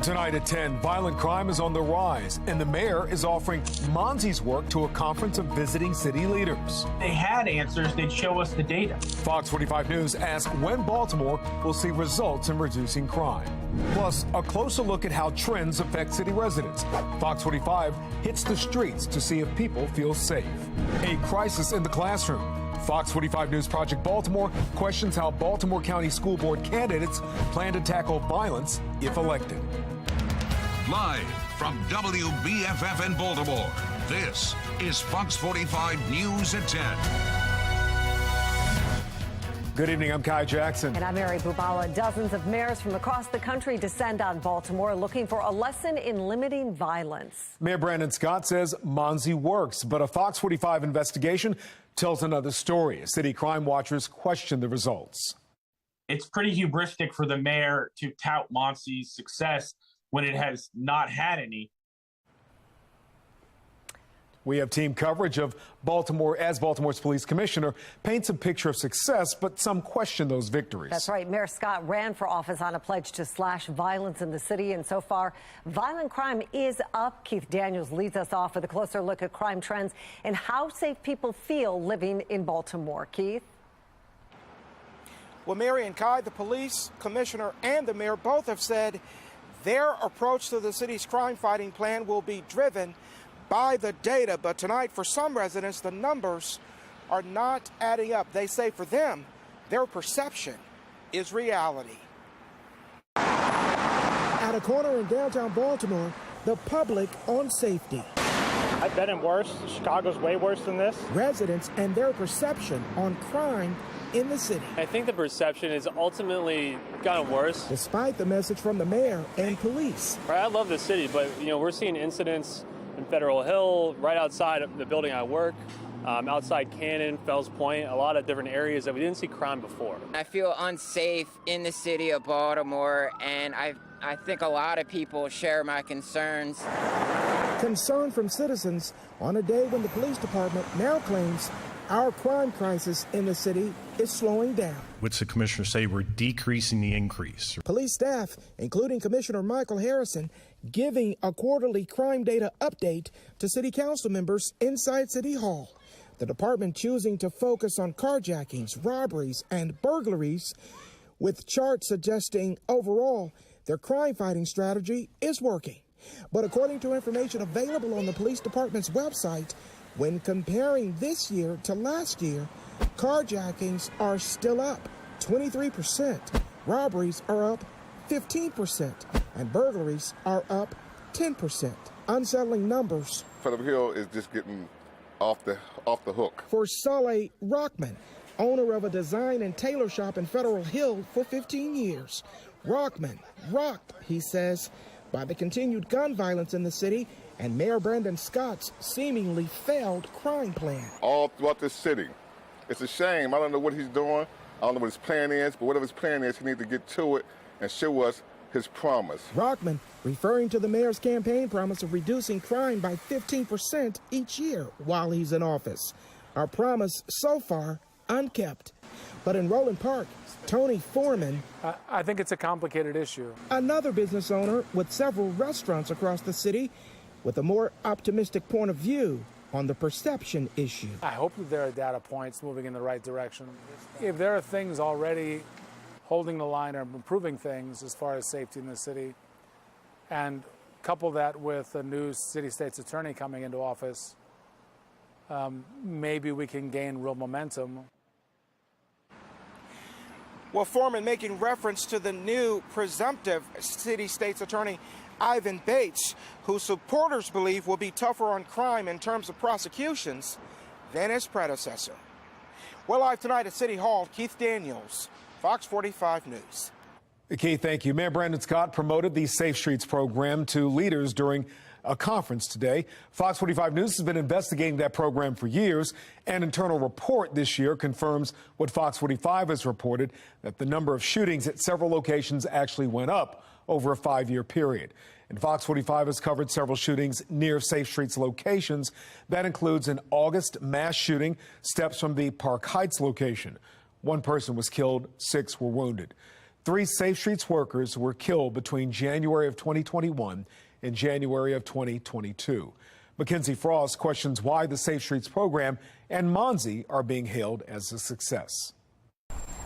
Tonight at 10, violent crime is on the rise, and the mayor is offering Monzi's work to a conference of visiting city leaders. They had answers, they'd show us the data. Fox 45 News asks when Baltimore will see results in reducing crime. Plus, a closer look at how trends affect city residents. Fox 45 hits the streets to see if people feel safe. A crisis in the classroom. Fox 45 News Project Baltimore questions how Baltimore County School Board candidates plan to tackle violence if elected. Live from WBFF in Baltimore, this is Fox 45 News at 10. Good evening, I'm Kai Jackson. And I'm Mary Bubala. Dozens of mayors from across the country descend on Baltimore looking for a lesson in limiting violence. Mayor Brandon Scott says Monzi works, but a Fox 45 investigation tells another story. City crime watchers question the results. It's pretty hubristic for the mayor to tout Monzi's success when it has not had any. We have team coverage of Baltimore as Baltimore's police commissioner paints a picture of success, but some question those victories. That's right. Mayor Scott ran for office on a pledge to slash violence in the city, and so far, violent crime is up. Keith Daniels leads us off with a closer look at crime trends and how safe people feel living in Baltimore. Keith? Well, Mary and Kai, the police commissioner and the mayor both have said their approach to the city's crime-fighting plan will be driven by the data. But tonight, for some residents, the numbers are not adding up. They say for them, their perception is reality. At a corner in downtown Baltimore, the public on safety. I've been in worse. Chicago's way worse than this. Residents and their perception on crime in the city. I think the perception has ultimately gotten worse. Despite the message from the mayor and police. I love the city, but we're seeing incidents in Federal Hill, right outside of the building I work, outside Cannon, Fells Point, a lot of different areas that we didn't see crime before. I feel unsafe in the city of Baltimore, and I think a lot of people share my concerns. Concern from citizens on a day when the police department now claims our crime crisis in the city is slowing down. What's the commissioner say? We're decreasing the increase. Police staff, including Commissioner Michael Harrison, giving a quarterly crime data update to city council members inside City Hall. The department choosing to focus on carjackings, robberies, and burglaries, with charts suggesting overall their crime-fighting strategy is working. But according to information available on the police department's website, when comparing this year to last year, carjackings are still up 23%, robberies are up 15%, and burglaries are up 10%. Unsettling numbers. Federal Hill is just getting off the hook. For Saleh Rockman, owner of a design and tailor shop in Federal Hill for 15 years. Rockman rocked, he says, by the continued gun violence in the city and Mayor Brandon Scott's seemingly failed crime plan. All throughout this city. It's a shame. I don't know what he's doing. I don't know what his plan is, but whatever his plan is, he needs to get to it and show us his promise. Rockman referring to the mayor's campaign promise of reducing crime by 15% each year while he's in office. Our promise so far unkept. But in Roland Park, Tony Foreman, I think it's a complicated issue. Another business owner with several restaurants across the city, with a more optimistic point of view on the perception issue. I hope that there are data points moving in the right direction. If there are things already holding the line or improving things as far as safety in the city, and couple that with a new city state's attorney coming into office, maybe we can gain real momentum. Well, Foreman making reference to the new presumptive city state's attorney, Ivan Bates, whose supporters believe will be tougher on crime in terms of prosecutions than his predecessor. Well, live tonight at City Hall, Keith Daniels, Fox 45 News. Keith, thank you. Mayor Brandon Scott promoted the Safe Streets program to leaders during a conference today. Fox 45 News has been investigating that program for years. An internal report this year confirms what Fox 45 has reported, that the number of shootings at several locations actually went up over a 5-year period. And Fox 45 has covered several shootings near Safe Streets locations. That includes an August mass shooting, steps from the Park Heights location. 1 person was killed, 6 were wounded. 3 Safe Streets workers were killed between January of 2021 and January of 2022. Mackenzie Frost questions why the Safe Streets program and Monzi are being hailed as a success.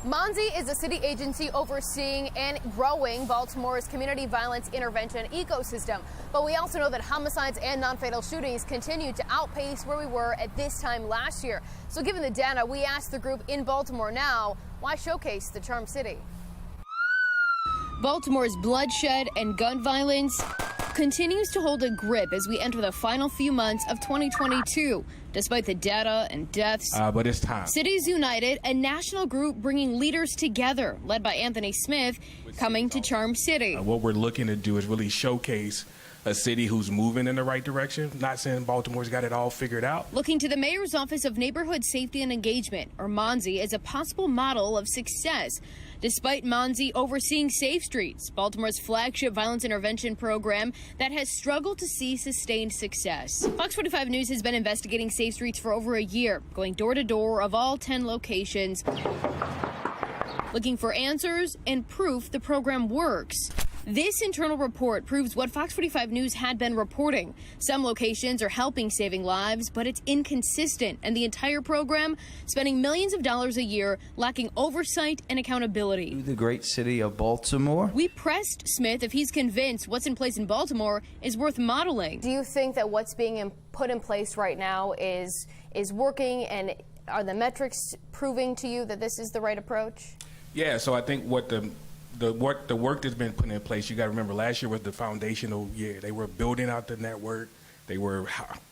Monzi is a city agency overseeing and growing Baltimore's community violence intervention ecosystem. But we also know that homicides and non-fatal shootings continue to outpace where we were at this time last year. So given the data, we asked the group in Baltimore now, why showcase the Charm City? Baltimore's bloodshed and gun violence continues to hold a grip as we enter the final few months of 2022. Despite the data and deaths, but it's time. Cities United, a national group bringing leaders together, led by Anthony Smith, coming to Charm City. What we're looking to do is really showcase a city who's moving in the right direction. Not saying Baltimore's got it all figured out. Looking to the Mayor's Office of Neighborhood Safety and Engagement, or Monzi, as a possible model of success. Despite Monzi overseeing Safe Streets, Baltimore's flagship violence intervention program that has struggled to see sustained success. Fox 45 News has been investigating Safe Streets for over a year, going door to door of all 10 locations, looking for answers and proof the program works. This internal report proves what Fox 45 News had been reporting. Some locations are helping saving lives, but it's inconsistent, and the entire program spending millions of dollars a year, lacking oversight and accountability. The great city of Baltimore. We pressed Smith if he's convinced what's in place in Baltimore is worth modeling. Do you think that what's being put in place right now is working, and are the metrics proving to you that this is the right approach? Yeah, so I think what the work that's been put in place, you got to remember last year was the foundational year. They were building out the network, they were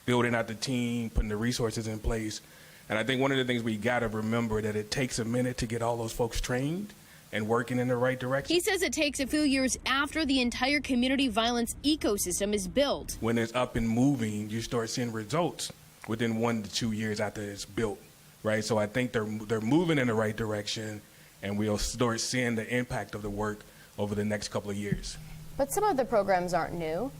building out the team, putting the resources in place. And I think one of the things we got to remember that it takes a minute to get all those folks trained and working in the right direction. He says it takes a few years after the entire community violence ecosystem is built. When it's up and moving, you start seeing results within 1 to 2 years after it's built, right? So I think they're moving in the right direction, and we'll start seeing the impact of the work over the next couple of years. But some of the programs aren't new.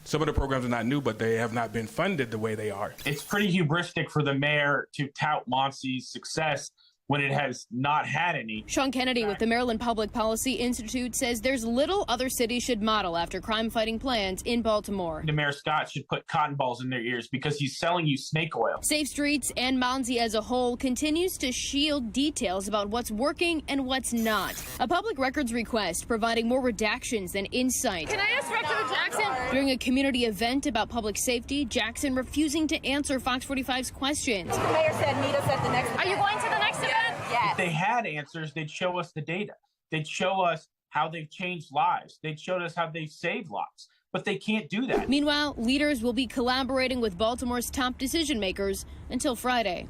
Some of the programs are not new, but they have not been funded the way they are. It's pretty hubristic for the mayor to tout Monsi's success when it has not had any. Sean Kennedy with the Maryland Public Policy Institute says there's little other cities should model after crime-fighting plans in Baltimore. Mayor Scott should put cotton balls in their ears because he's selling you snake oil. Safe Streets and Monzi as a whole continues to shield details about what's working and what's not. A public records request providing more redactions than insight. Can I ask Director Jackson? During a community event about public safety, Jackson refusing to answer Fox 45's questions. The mayor said meet us at the next event. Are you going to the next event? Yes. If they had answers, they'd show us the data. They'd show us how they've changed lives. They'd show us how they've saved lives. But they can't do that. Meanwhile, leaders will be collaborating with Baltimore's top decision makers until Friday.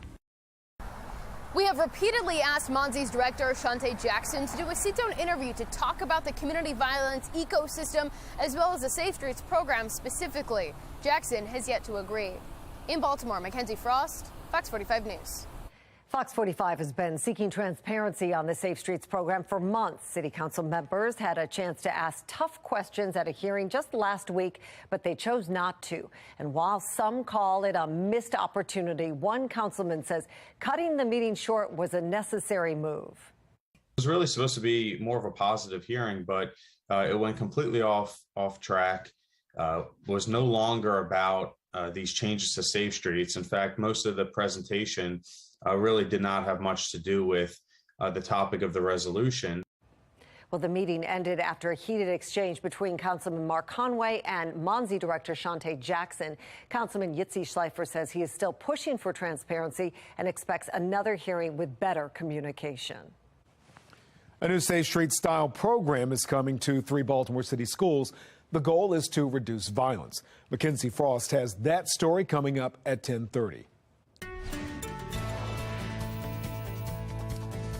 We have repeatedly asked Monzi's director, Shante Jackson, to do a sit-down interview to talk about the community violence ecosystem as well as the Safe Streets program specifically. Jackson has yet to agree. In Baltimore, Mackenzie Frost, Fox 45 News. Fox 45 has been seeking transparency on the Safe Streets program for months. City council members had a chance to ask tough questions at a hearing just last week, but they chose not to. And while some call it a missed opportunity, one councilman says cutting the meeting short was a necessary move. It was really supposed to be more of a positive hearing, but it went completely off track. Was no longer about these changes to Safe Streets. In fact, most of the presentation really did not have much to do with the topic of the resolution. Well, the meeting ended after a heated exchange between Councilman Mark Conway and Monzi Director Shante Jackson. Councilman Yitzi Schleifer says he is still pushing for transparency and expects another hearing with better communication. A new Safe Streets style program is coming to 3 Baltimore City schools. The goal is to reduce violence. Mackenzie Frost has that story coming up at 10:30.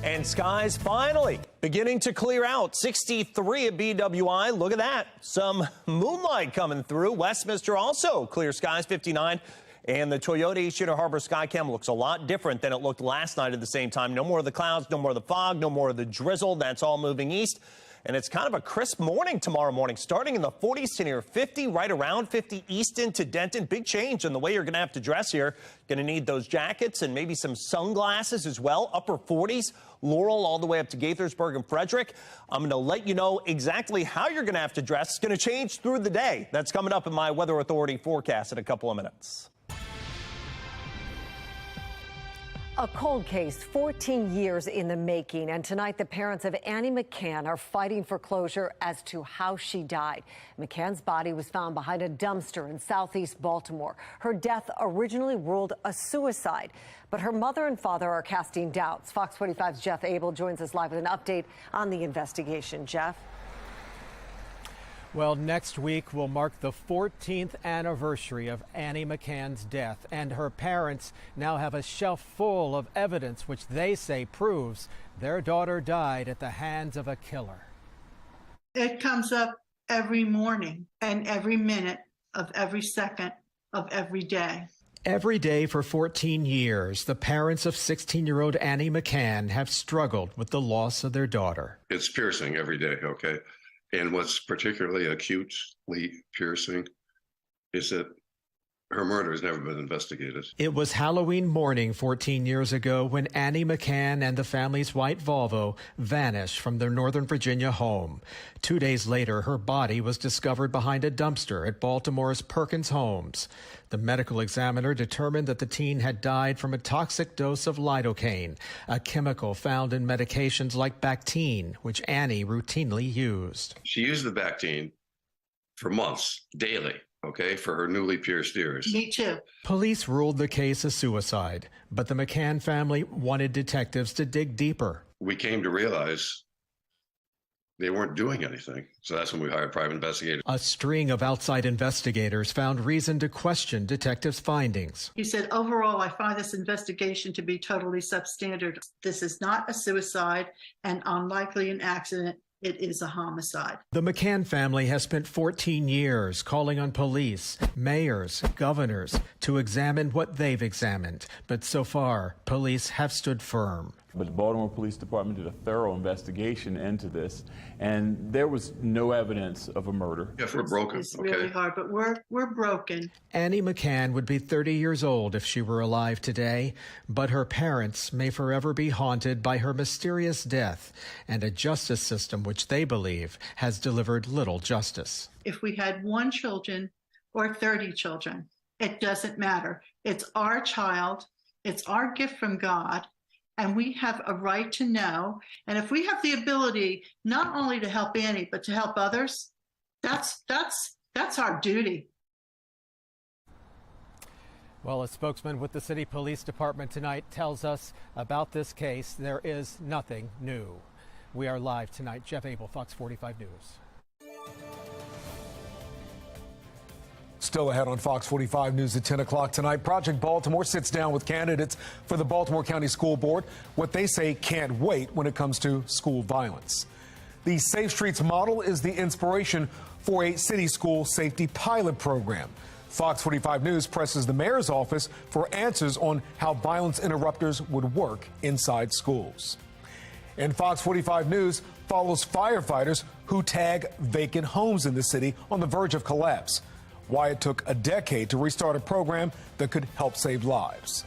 And skies finally beginning to clear out. 63 at BWI. Look at that. Some moonlight coming through. Westminster also clear skies, 59. And the Toyota East Inner Harbor Skycam looks a lot different than it looked last night at the same time. No more of the clouds, no more of the fog, no more of the drizzle. That's all moving east. And it's kind of a crisp morning tomorrow morning, starting in the 40s to near 50, right around 50 east into Denton. Big change in the way you're going to have to dress here. Going to need those jackets and maybe some sunglasses as well. Upper 40s, Laurel all the way up to Gaithersburg and Frederick. I'm going to let you know exactly how you're going to have to dress. It's going to change through the day. That's coming up in my Weather Authority forecast in a couple of minutes. A cold case, 14 years in the making, and tonight the parents of Annie McCann are fighting for closure as to how she died. McCann's body was found behind a dumpster in southeast Baltimore. Her death originally ruled a suicide, but her mother and father are casting doubts. Fox 45's Jeff Abel joins us live with an update on the investigation. Jeff? Well, next week will mark the 14th anniversary of Annie McCann's death, and her parents now have a shelf full of evidence which they say proves their daughter died at the hands of a killer. It comes up every morning and every minute of every second of every day. Every day for 14 years, the parents of 16-year-old Annie McCann have struggled with the loss of their daughter. It's piercing every day, okay? And what's particularly acutely piercing is that her murder has never been investigated. It was Halloween morning 14 years ago when Annie McCann and the family's white Volvo vanished from their Northern Virginia home. 2 days later, her body was discovered behind a dumpster at Baltimore's Perkins Homes. The medical examiner determined that the teen had died from a toxic dose of lidocaine, a chemical found in medications like Bactine, which Annie routinely used. She used the Bactine for months, daily, okay, for her newly pierced ears. Me too. Police ruled the case a suicide, but the McCann family wanted detectives to dig deeper. We came to realize they weren't doing anything. So that's when we hired private investigators. A string of outside investigators found reason to question detectives' findings. He said, overall, I find this investigation to be totally substandard. This is not a suicide and unlikely an accident. It is a homicide. The McCann family has spent 14 years calling on police, mayors, governors to examine what they've examined. But so far, police have stood firm. But the Baltimore Police Department did a thorough investigation into this, and there was no evidence of a murder. Yes, we're broken. It's really hard, but we're broken. Annie McCann would be 30 years old if she were alive today, but her parents may forever be haunted by her mysterious death and a justice system which they believe has delivered little justice. If we had 1 child or 30 children, it doesn't matter. It's our child. It's our gift from God. And we have a right to know. And if we have the ability not only to help Annie, but to help others, that's our duty. Well, a spokesman with the city police department tonight tells us about this case. There is nothing new. We are live tonight. Jeff Abel, Fox 45 News. Still ahead on Fox 45 News at 10 o'clock tonight. Project Baltimore sits down with candidates for the Baltimore County School Board. What they say can't wait when it comes to school violence. The Safe Streets model is the inspiration for a city school safety pilot program. Fox 45 News presses the mayor's office for answers on how violence interrupters would work inside schools. And Fox 45 News follows firefighters who tag vacant homes in the city on the verge of collapse. Why it took a decade to restart a program that could help save lives.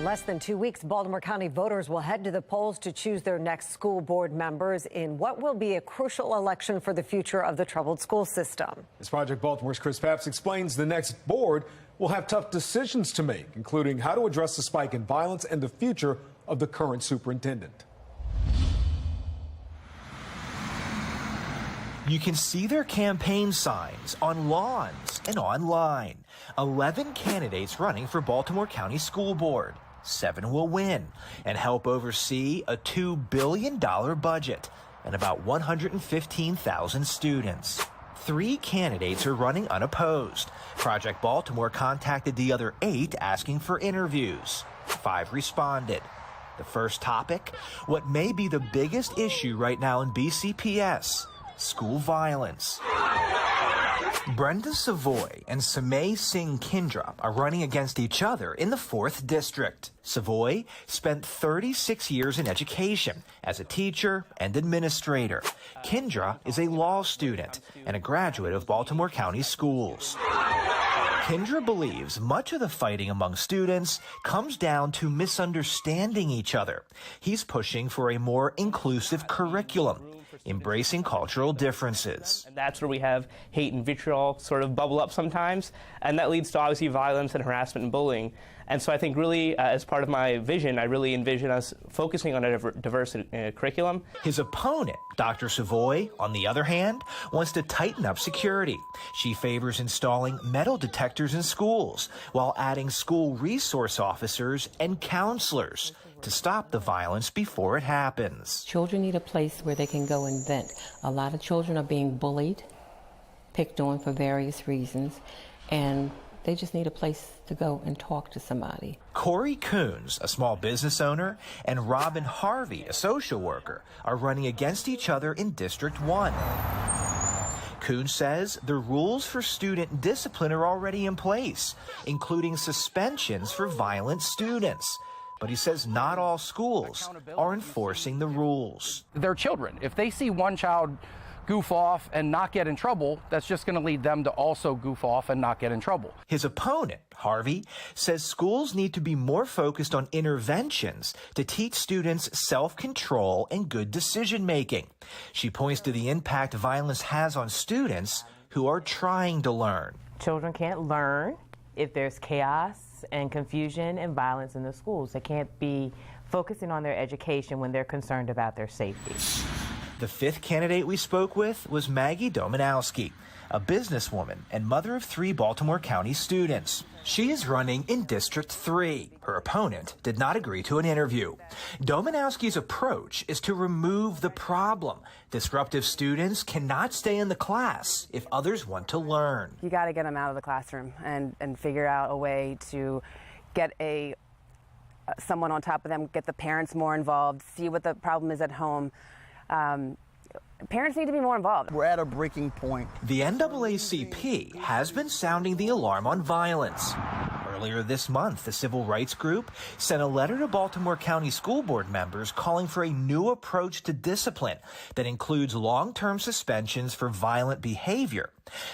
In less than 2 weeks, Baltimore County voters will head to the polls to choose their next school board members in what will be a crucial election for the future of the troubled school system. As Project Baltimore's Chris Papps explains, the next board will have tough decisions to make, including how to address the spike in violence and the future of the current superintendent. You can see their campaign signs on lawns and online. 11 candidates running for Baltimore County School Board. 7 will win and help oversee a $2 billion budget and about 115,000 students. 3 candidates are running unopposed. Project Baltimore contacted the other 8 asking for interviews. 5 responded. The first topic, what may be the biggest issue right now in BCPS, school violence. Brenda Savoy and Samay Singh Kindra are running against each other in the 4th District. Savoy spent 36 years in education as a teacher and administrator. Kindra is a law student and a graduate of Baltimore County Schools. Kindra believes much of the fighting among students comes down to misunderstanding each other. He's pushing for a more inclusive curriculum, embracing cultural differences. And that's where we have hate and vitriol sort of bubble up sometimes, and that leads to obviously violence and harassment and bullying. And so I think really, as part of my vision, I really envision us focusing on a diverse curriculum. His opponent, Dr. Savoy, on the other hand, wants to tighten up security. She favors installing metal detectors in schools while adding school resource officers and counselors to stop the violence before it happens. Children need a place where they can go and vent. A lot of children are being bullied, picked on for various reasons, and they just need a place to go and talk to somebody. Corey Coons, a small business owner, and Robin Harvey, a social worker, are running against each other in District 1. Coons says the rules for student discipline are already in place, including suspensions for violent students. But he says not all schools are enforcing the rules. They're children. If they see one child goof off and not get in trouble, that's just going to lead them to also goof off and not get in trouble. His opponent, Harvey, says schools need to be more focused on interventions to teach students self-control and good decision-making. She points to the impact violence has on students who are trying to learn. Children can't learn if there's chaos and confusion and violence in the schools. They can't be focusing on their education when they're concerned about their safety. The 5th candidate we spoke with was Maggie Dominowski, a businesswoman and mother of 3 Baltimore County students. She is running in District 3. Her opponent did not agree to an interview. Dominowski's approach is to remove the problem. Disruptive students cannot stay in the class if others want to learn. You got to get them out of the classroom and figure out a way to get someone on top of them, get the parents more involved, see what the problem is at home. Parents need to be more involved. We're at a breaking point. The NAACP has been sounding the alarm on violence. Earlier this month, the civil rights group sent a letter to Baltimore County School Board members calling for a new approach to discipline that includes long-term suspensions for violent behavior.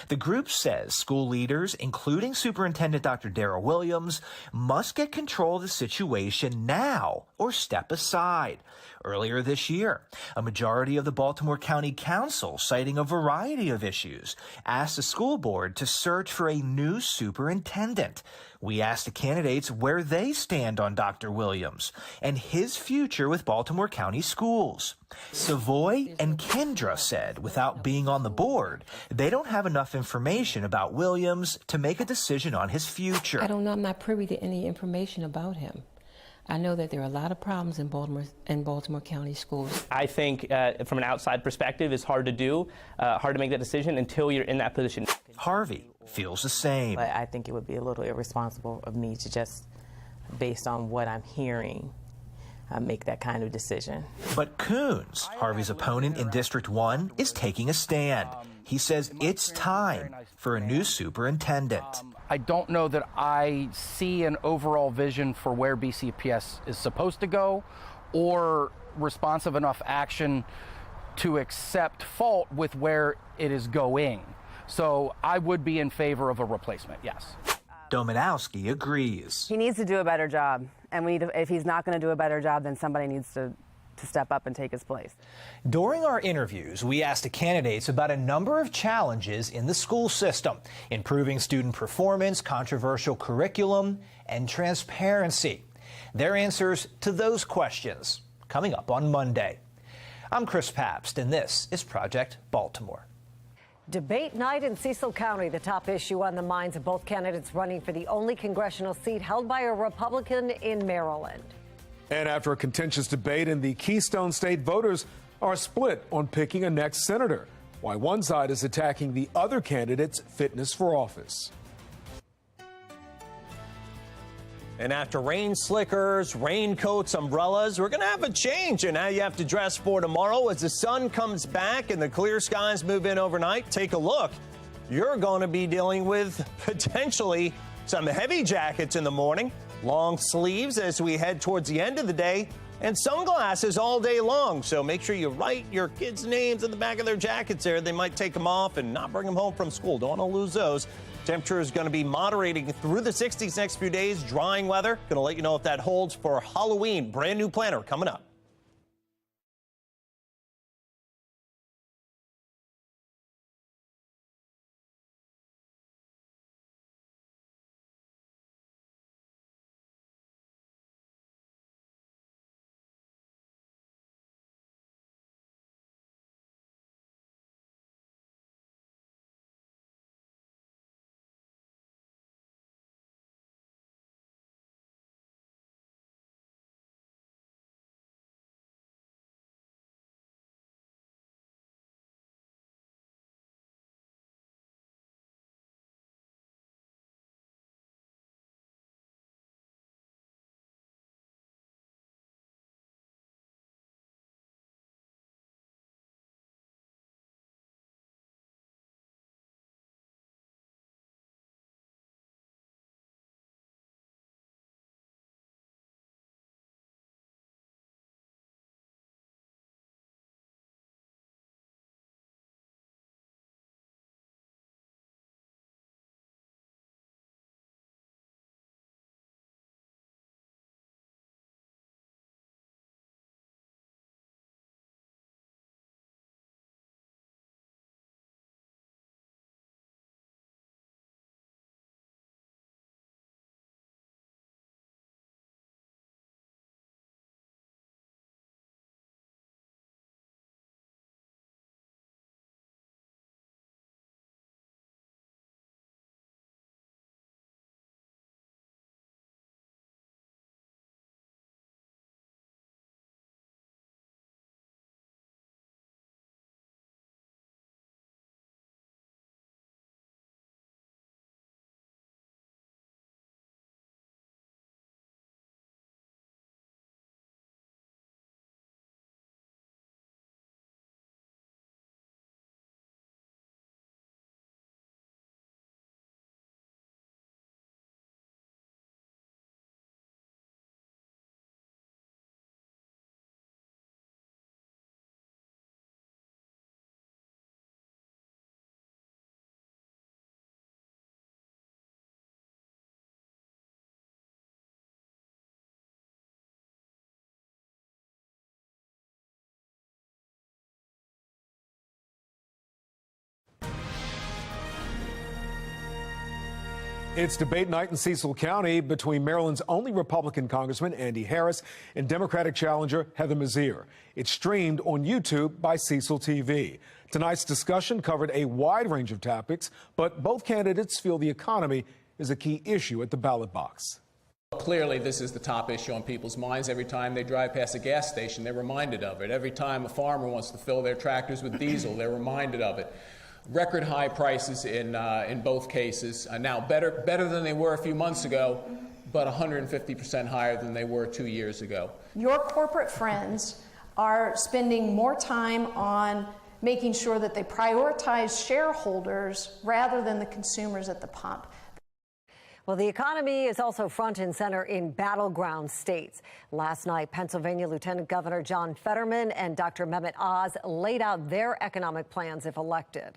The group says school leaders, including Superintendent Dr. Darrell Williams, must get control of the situation now or step aside. Earlier this year, a majority of the Baltimore County Council, citing a variety of issues, asked the school board to search for a new superintendent. We asked the candidates where they stand on Dr. Williams and his future with Baltimore County schools. Savoy and Kendra said without being on the board, they don't have enough information about Williams to make a decision on his future. I don't know. I'm not privy to any information about him. I know that there are a lot of problems in Baltimore County schools. I think from an outside perspective, it's hard to do, hard to make that decision until you're in that position. Harvey feels the same. But I think it would be a little irresponsible of me to just, based on what I'm hearing, make that kind of decision. But Coons, Harvey's opponent in District 1, is taking a stand. He says it's time for a new superintendent. I don't know that I see an overall vision for where BCPS is supposed to go or responsive enough action to accept fault with where it is going. So I would be in favor of a replacement, yes. Dominowski agrees. He needs to do a better job. And if he's not going to do a better job, then somebody needs to step up and take his place. During our interviews, we asked the candidates about a number of challenges in the school system: improving student performance, controversial curriculum, and transparency. Their answers to those questions coming up on Monday. I'm Chris Pabst, and this is Project Baltimore. Debate night in Cecil County, the top issue on the minds of both candidates running for the only congressional seat held by a Republican in Maryland. And after a contentious debate in the Keystone State, voters are split on picking a next senator, why one side is attacking the other candidate's fitness for office. And after rain slickers, raincoats, umbrellas, we're going to have a change in how you have to dress for tomorrow as the sun comes back and the clear skies move in overnight. Take a look. You're going to be dealing with potentially some heavy jackets in the morning, long sleeves as we head towards the end of the day, and sunglasses all day long. So make sure you write your kids' names in the back of their jackets there. They might take them off and not bring them home from school. Don't want to lose those. Temperature is going to be moderating through the 60s next few days. Drying weather. Going to let you know if that holds for Halloween. Brand new planner coming up. It's debate night in Cecil County between Maryland's only Republican Congressman Andy Harris and Democratic challenger Heather Mazier. It's streamed on YouTube by Cecil TV. Tonight's discussion covered a wide range of topics, but both candidates feel the economy is a key issue at the ballot box. Clearly, this is the top issue on people's minds. Every time they drive past a gas station, they're reminded of it. Every time a farmer wants to fill their tractors with diesel, they're reminded of it. Record high prices in both cases. Now better than they were a few months ago, but 150% higher than they were 2 years ago. Your corporate friends are spending more time on making sure that they prioritize shareholders rather than the consumers at the pump. Well, the economy is also front and center in battleground states. Last night, Pennsylvania Lieutenant Governor John Fetterman and Dr. Mehmet Oz laid out their economic plans if elected.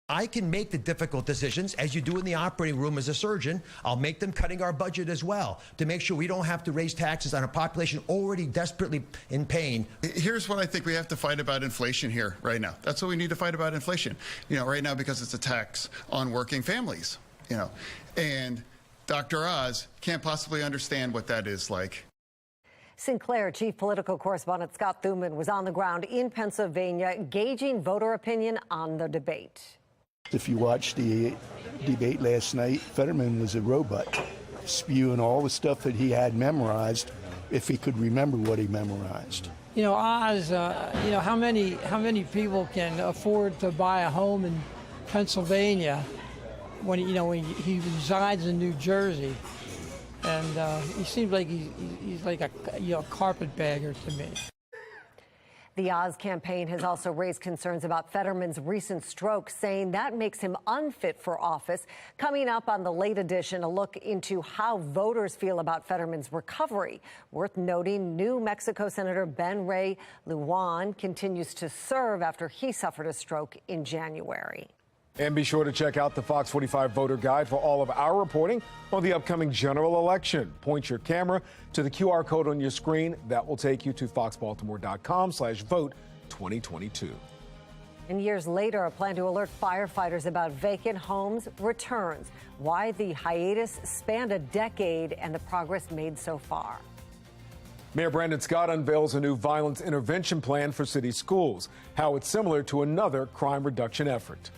I can make the difficult decisions, as you do in the operating room as a surgeon. I'll make them cutting our budget as well to make sure we don't have to raise taxes on a population already desperately in pain. Here's what I think we have to fight about inflation here right now. That's what we need to fight about inflation, right now, because it's a tax on working families, and Dr. Oz can't possibly understand what that is like. Sinclair chief political correspondent Scott Thuman was on the ground in Pennsylvania gauging voter opinion on the debate. If you watched the debate last night, Fetterman was a robot, spewing all the stuff that he had memorized, if he could remember what he memorized. Oz, how many people can afford to buy a home in Pennsylvania when he resides in New Jersey? And he seems like he's like a carpetbagger to me. The Oz campaign has also raised concerns about Fetterman's recent stroke, saying that makes him unfit for office. Coming up on the late edition, a look into how voters feel about Fetterman's recovery. Worth noting, New Mexico Senator Ben Ray Lujan continues to serve after he suffered a stroke in January. And be sure to check out the Fox 45 voter guide for all of our reporting on the upcoming general election. Point your camera to the QR code on your screen. That will take you to foxbaltimore.com/vote2022. And years later, a plan to alert firefighters about vacant homes returns. Why the hiatus spanned a decade and the progress made so far. Mayor Brandon Scott unveils a new violence intervention plan for city schools. How it's similar to another crime reduction effort.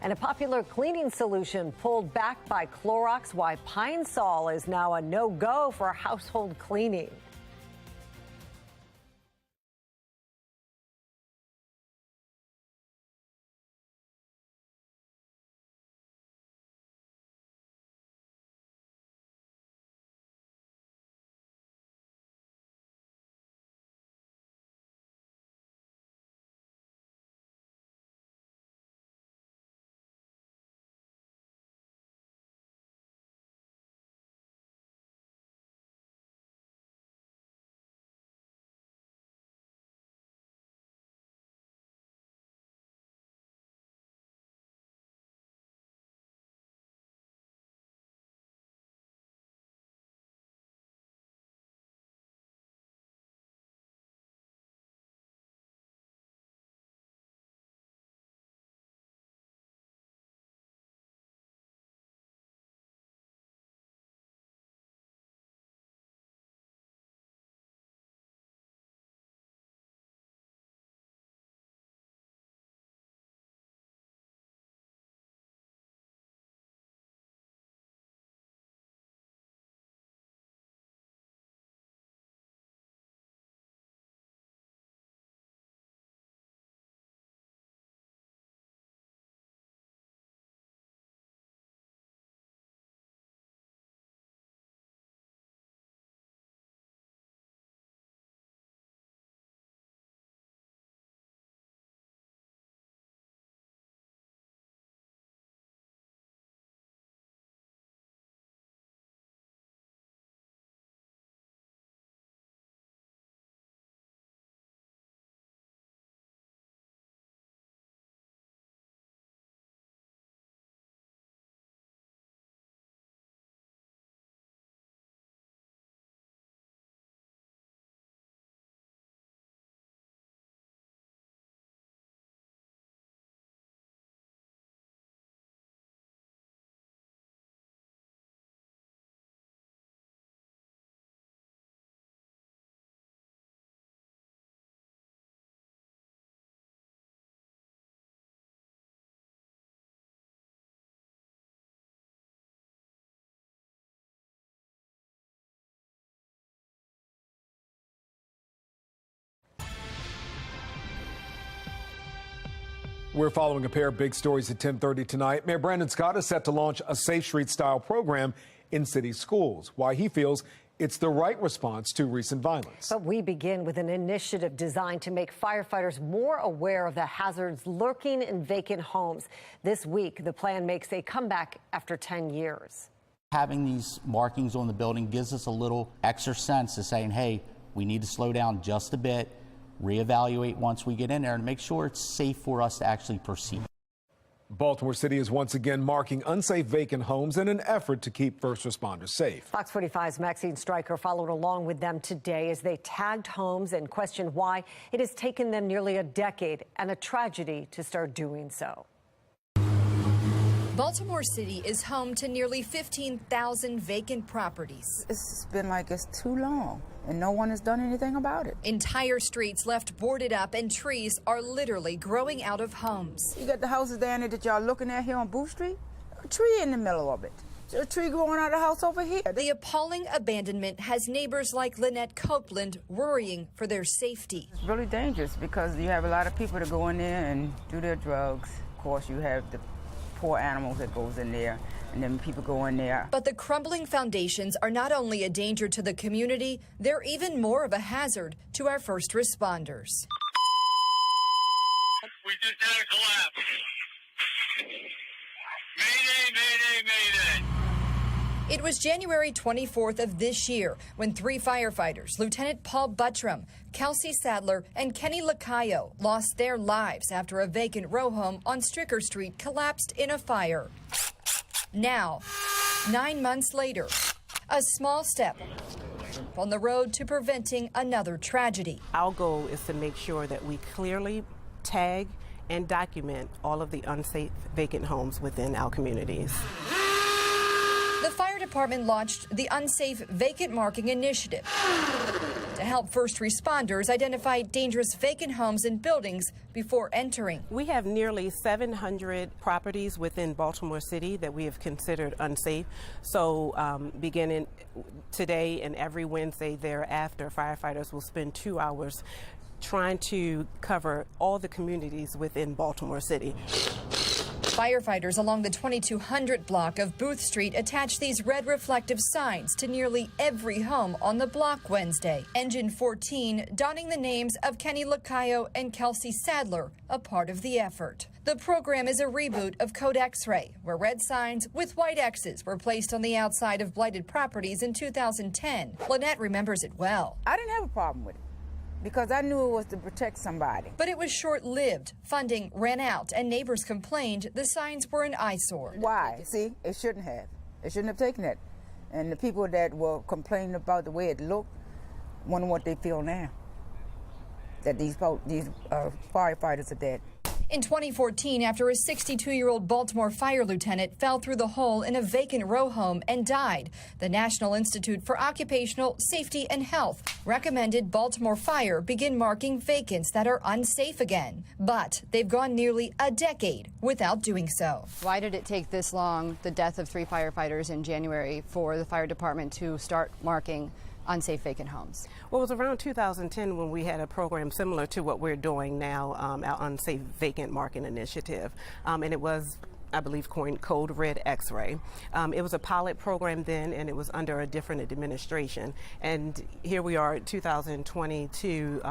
And a popular cleaning solution pulled back by Clorox. Why Pine Sol is now a no-go for household cleaning. We're following a pair of big stories at 10:30 tonight. Mayor Brandon Scott is set to launch a Safe Street style program in city schools. Why he feels it's the right response to recent violence. But we begin with an initiative designed to make firefighters more aware of the hazards lurking in vacant homes. This week, the plan makes a comeback after 10 years. Having these markings on the building gives us a little extra sense of saying, hey, we need to slow down just a bit. reevaluate once we get in there and make sure it's safe for us to actually proceed. Baltimore City is once again marking unsafe vacant homes in an effort to keep first responders safe. Fox 45's Maxine Stryker followed along with them today as they tagged homes and questioned why it has taken them nearly a decade and a tragedy to start doing so. Baltimore City is home to nearly 15,000 vacant properties. It's been like it's too long, and no one has done anything about it. Entire streets left boarded up, and trees are literally growing out of homes. You got the houses down there that y'all looking at here on Booth Street. A tree in the middle of it. A tree growing out of the house over here. The appalling abandonment has neighbors like Lynette Copeland worrying for their safety. It's really dangerous because you have a lot of people that go in there and do their drugs. Of course, you have the poor animals that goes in there, and then people go in there. But the crumbling foundations are not only a danger to the community, they're even more of a hazard to our first responders. We just had a collapse. Mayday, mayday, mayday. It was January 24th of this year when 3 firefighters, Lieutenant Paul Buttram, Kelsey Sadler, and Kenny Lacayo, lost their lives after a vacant row home on Stricker Street collapsed in a fire. Now, 9 months later, a small step on the road to preventing another tragedy. Our goal is to make sure that we clearly tag and document all of the unsafe vacant homes within our communities. The fire department launched the Unsafe Vacant Marking Initiative to help first responders identify dangerous vacant homes and buildings before entering. We have nearly 700 properties within Baltimore City that we have considered unsafe. So beginning today and every Wednesday thereafter, firefighters will spend 2 hours trying to cover all the communities within Baltimore City. Firefighters along the 2200 block of Booth Street attached these red reflective signs to nearly every home on the block Wednesday. Engine 14 donning the names of Kenny Lacayo and Kelsey Sadler, a part of the effort. The program is a reboot of Code X-Ray, where red signs with white X's were placed on the outside of blighted properties in 2010. Lynette remembers it well. I didn't have a problem with it, because I knew it was to protect somebody. But it was short-lived. Funding ran out, and neighbors complained the signs were an eyesore. Why? See, it shouldn't have. It shouldn't have taken it. And the people that were complaining about the way it looked, wonder what they feel now, that these firefighters are dead. In 2014, after a 62-year-old Baltimore fire lieutenant fell through the hole in a vacant row home and died, the National Institute for Occupational Safety and Health recommended Baltimore Fire begin marking vacants that are unsafe again. But they've gone nearly a decade without doing so. Why did it take this long, the death of 3 firefighters in January, for the fire department to start marking unsafe vacant homes? Well, it was around 2010 when we had a program similar to what we're doing now, our Unsafe Vacant Marking Initiative. And it was, I believe, coined Code Red X-Ray. It was a pilot program then, and it was under a different administration. And here we are in 2022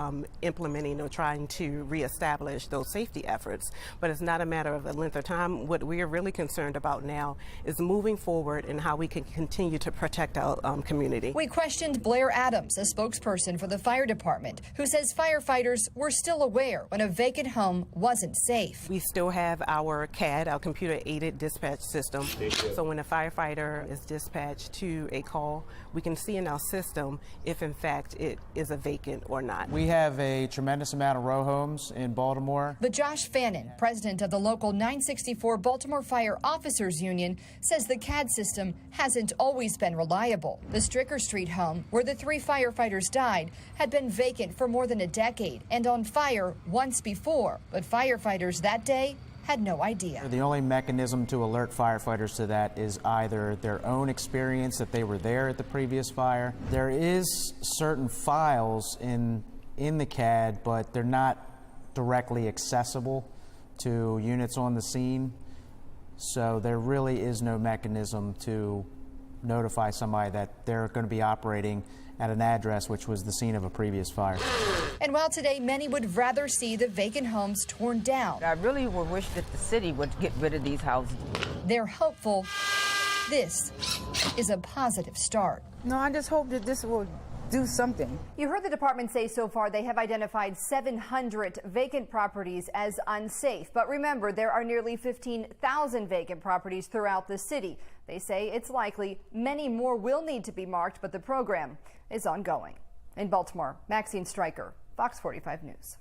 implementing or trying to reestablish those safety efforts. But it's not a matter of the length of time. What we are really concerned about now is moving forward and how we can continue to protect our community. We questioned Blair Adams, a spokesperson for the fire department, who says firefighters were still aware when a vacant home wasn't safe. We still have our CAD, our computer-aided dispatch system. So when a firefighter is dispatched to a call, we can see in our system if in fact it is a vacant or not. We have a tremendous amount of row homes in Baltimore. But Josh Fannin, president of the local 964 Baltimore Fire Officers Union, says the CAD system hasn't always been reliable. The Stricker Street home, where the 3 firefighters died, had been vacant for more than a decade and on fire once before. But firefighters that day had no idea. The only mechanism to alert firefighters to that is either their own experience that they were there at the previous fire. There is certain files in the CAD, but they're not directly accessible to units on the scene. So there really is no mechanism to notify somebody that they're going to be operating at an address which was the scene of a previous fire. And while today many would rather see the vacant homes torn down, I really would wish that the city would get rid of these houses. they're hopeful this is a positive start. No, I just hope that this will do something. You heard the department say so far they have identified 700 vacant properties as unsafe. But remember, there are nearly 15,000 vacant properties throughout the city. They say it's likely many more will need to be marked, but the program is ongoing. In Baltimore, Maxine Stryker, Fox 45 News.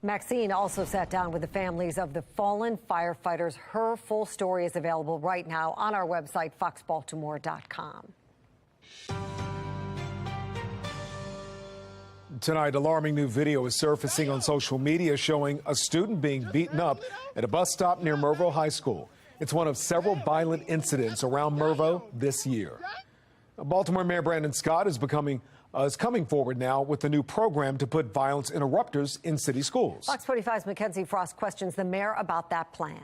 Maxine also sat down with the families of the fallen firefighters. Her full story is available right now on our website, foxbaltimore.com. Tonight, alarming new video is surfacing on social media showing a student being beaten up at a bus stop near Mervo High School. It's one of several violent incidents around Mervo this year. Baltimore Mayor Brandon Scott is coming forward now with a new program to put violence interrupters in city schools. Fox 45's Mackenzie Frost questions the mayor about that plan.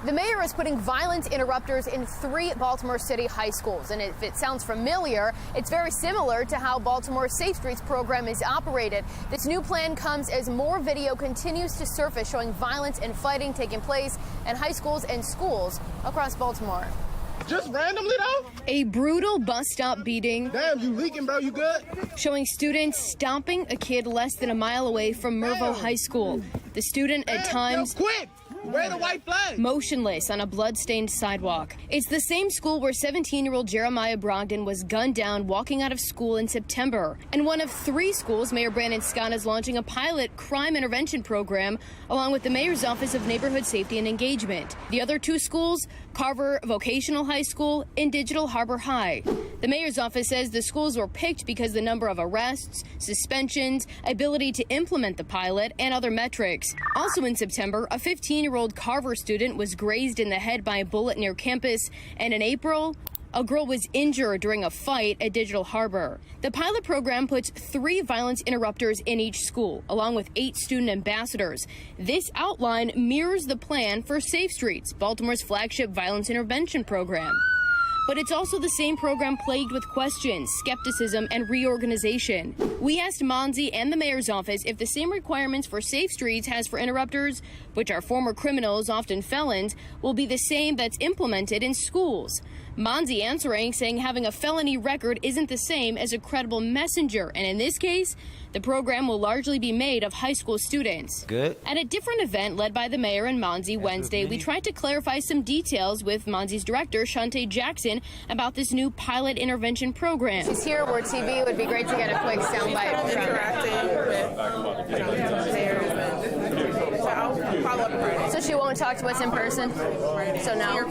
The mayor is putting violence interrupters in 3 Baltimore City high schools. And if it sounds familiar, it's very similar to how Baltimore's Safe Streets program is operated. This new plan comes as more video continues to surface showing violence and fighting taking place in high schools and schools across Baltimore. Just randomly, though? A brutal bus stop beating. Damn, you leaking, bro. You good? Showing students stomping a kid less than a mile away from Mervo High School. The student at times... Quick! Where the white flag? Motionless on a blood-stained sidewalk. It's the same school where 17-year-old Jeremiah Brogdon was gunned down walking out of school in September. And one of 3 schools Mayor Brandon Scott is launching a pilot crime intervention program along with the Mayor's Office of Neighborhood Safety and Engagement. The other 2 schools, Carver Vocational High School and Digital Harbor High. The Mayor's Office says the schools were picked because the number of arrests, suspensions, ability to implement the pilot, and other metrics. Also in September, a 15-year-old Carver student was grazed in the head by a bullet near campus, and in April, a girl was injured during a fight at Digital Harbor. The pilot program puts 3 violence interrupters in each school, along with 8 student ambassadors. This outline mirrors the plan for Safe Streets, Baltimore's flagship violence intervention program. But it's also the same program plagued with questions, skepticism, and reorganization. We asked Monzi and the mayor's office if the same requirements for Safe Streets has for interrupters, which are former criminals, often felons, will be the same that's implemented in schools. Monzi answering, saying having a felony record isn't the same as a credible messenger, and in this case, the program will largely be made of high school students. Good. At a different event led by the mayor and Monzi Wednesday, we tried to clarify some details with Monzi's director, Shantae Jackson, about this new pilot intervention program. She's here where TV would be great to get a quick soundbite from her. So she won't talk to us in person? So no?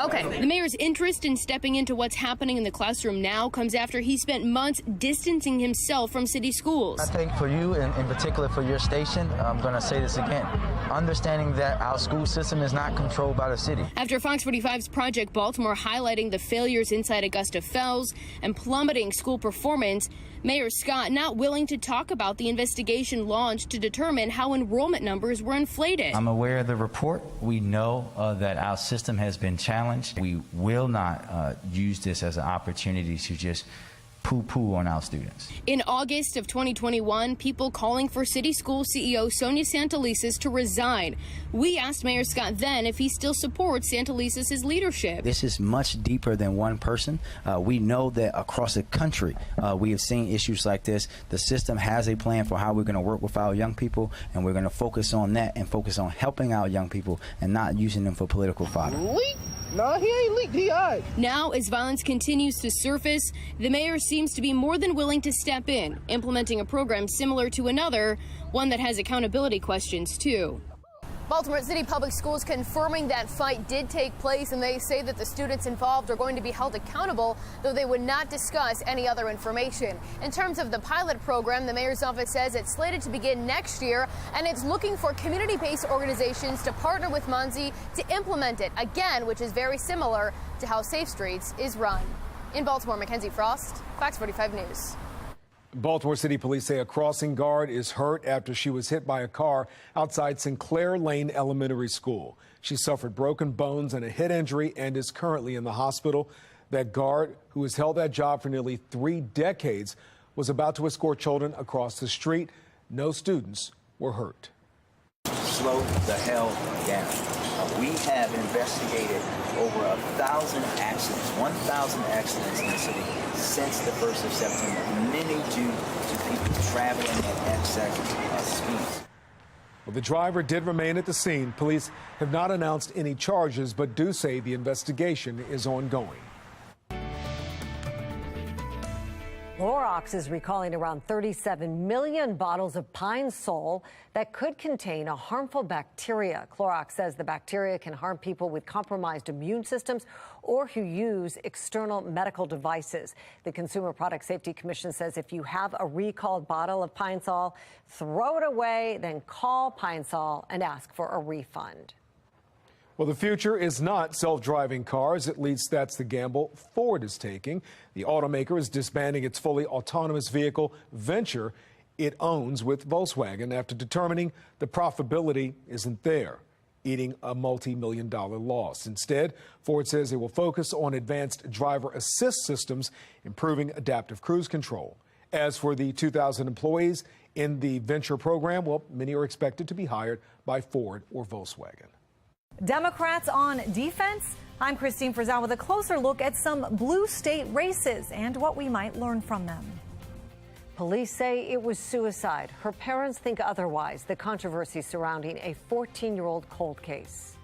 Okay. The mayor's interest in stepping into what's happening in the classroom now comes after he spent months distancing himself from city schools. I think for you, and in particular for your station, I'm going to say this again, understanding that our school system is not controlled by the city. After Fox 45's Project Baltimore highlighting the failures inside Augusta Fells and plummeting school performance, Mayor Scott not willing to talk about the investigation launched to determine how enrollment numbers were inflated. I'm aware of the report. We know that our system has been challenged. We will not use this as an opportunity to just poo-poo on our students. In August of 2021, people calling for city school CEO Sonia Santelises to resign. We asked Mayor Scott then if he still supports Santelises' leadership. This is much deeper than one person. We know that across the country, we have seen issues like this. The system has a plan for how we're going to work with our young people, and we're going to focus on that and focus on helping our young people and not using them for political fodder. No, he ain't leaked. He eyed. Now, as violence continues to surface, the mayor seems to be more than willing to step in, implementing a program similar to another, one that has accountability questions, too. Baltimore City Public Schools confirming that fight did take place, and they say that the students involved are going to be held accountable, though they would not discuss any other information. In terms of the pilot program, the mayor's office says it's slated to begin next year, and it's looking for community-based organizations to partner with Monzi to implement it, again, which is very similar to how Safe Streets is run. In Baltimore, Mackenzie Frost, Fox 45 News. Baltimore City Police say a crossing guard is hurt after she was hit by a car outside Sinclair Lane Elementary School. She suffered broken bones and a head injury and is currently in the hospital. That guard, who has held that job for nearly 3 decades, was about to escort children across the street. No students were hurt. Slow the hell down. We have investigated over 1,000 accidents, 1,000 accidents in the city since the 1st of September, many due to people traveling at excess speeds. Well, the driver did remain at the scene. Police have not announced any charges, but do say the investigation is ongoing. Clorox is recalling around 37 million bottles of Pine Sol that could contain a harmful bacteria. Clorox says the bacteria can harm people with compromised immune systems or who use external medical devices. The Consumer Product Safety Commission says if you have a recalled bottle of Pine Sol, throw it away, then call Pine Sol and ask for a refund. Well, the future is not self-driving cars. At least that's the gamble Ford is taking. The automaker is disbanding its fully autonomous vehicle venture it owns with Volkswagen after determining the profitability isn't there, eating a multi-million-dollar loss. Instead, Ford says it will focus on advanced driver assist systems, improving adaptive cruise control. As for the 2,000 employees in the venture program, well, many are expected to be hired by Ford or Volkswagen. Democrats on defense? I'm Christine Frizzell with a closer look at some blue state races and what we might learn from them. Police say it was suicide. Her parents think otherwise. The controversy surrounding a 14-year-old cold case.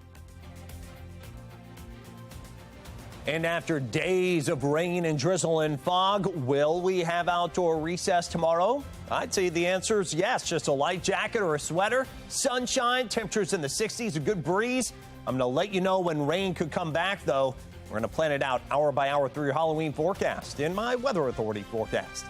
And after days of rain and drizzle and fog, will we have outdoor recess tomorrow? I'd say the answer is yes. Just a light jacket or a sweater, sunshine, temperatures in the 60s, a good breeze. I'm going to let you know when rain could come back, though. We're going to plan it out hour by hour through your Halloween forecast in my Weather Authority forecast.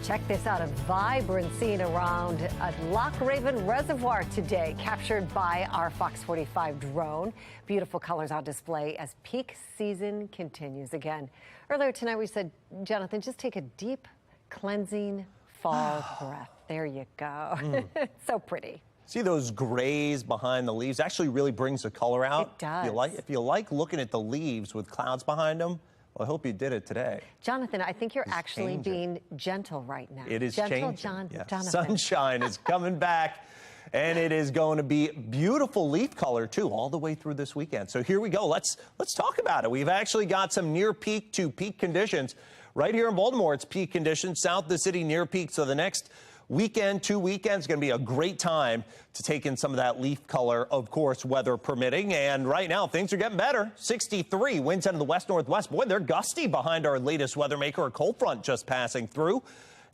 Check this out, a vibrant scene around Loch Raven Reservoir today, captured by our FOX45 drone. Beautiful colors on display as peak season continues again. Earlier tonight we said, Jonathan, just take a deep, cleansing fall breath. There you go. So pretty. See those grays behind the leaves? Actually really brings the color out. It does. If you like looking at the leaves with clouds behind them, well, I hope you did it today. Jonathan, I think you're actually being gentle right now. It is gentle, changing. Jonathan. Sunshine is coming back, and it is going to be beautiful leaf color, too, all the way through this weekend. So here we go. Let's talk about it. We've actually got some near peak to peak conditions. Right here in Baltimore, it's peak conditions. South of the city, near peak. So the next weekend, 2 weekends, going to be a great time to take in some of that leaf color, of course, weather permitting. And right now, things are getting better. 63 winds out of the west-northwest. Boy, they're gusty behind our latest weather maker. A cold front just passing through.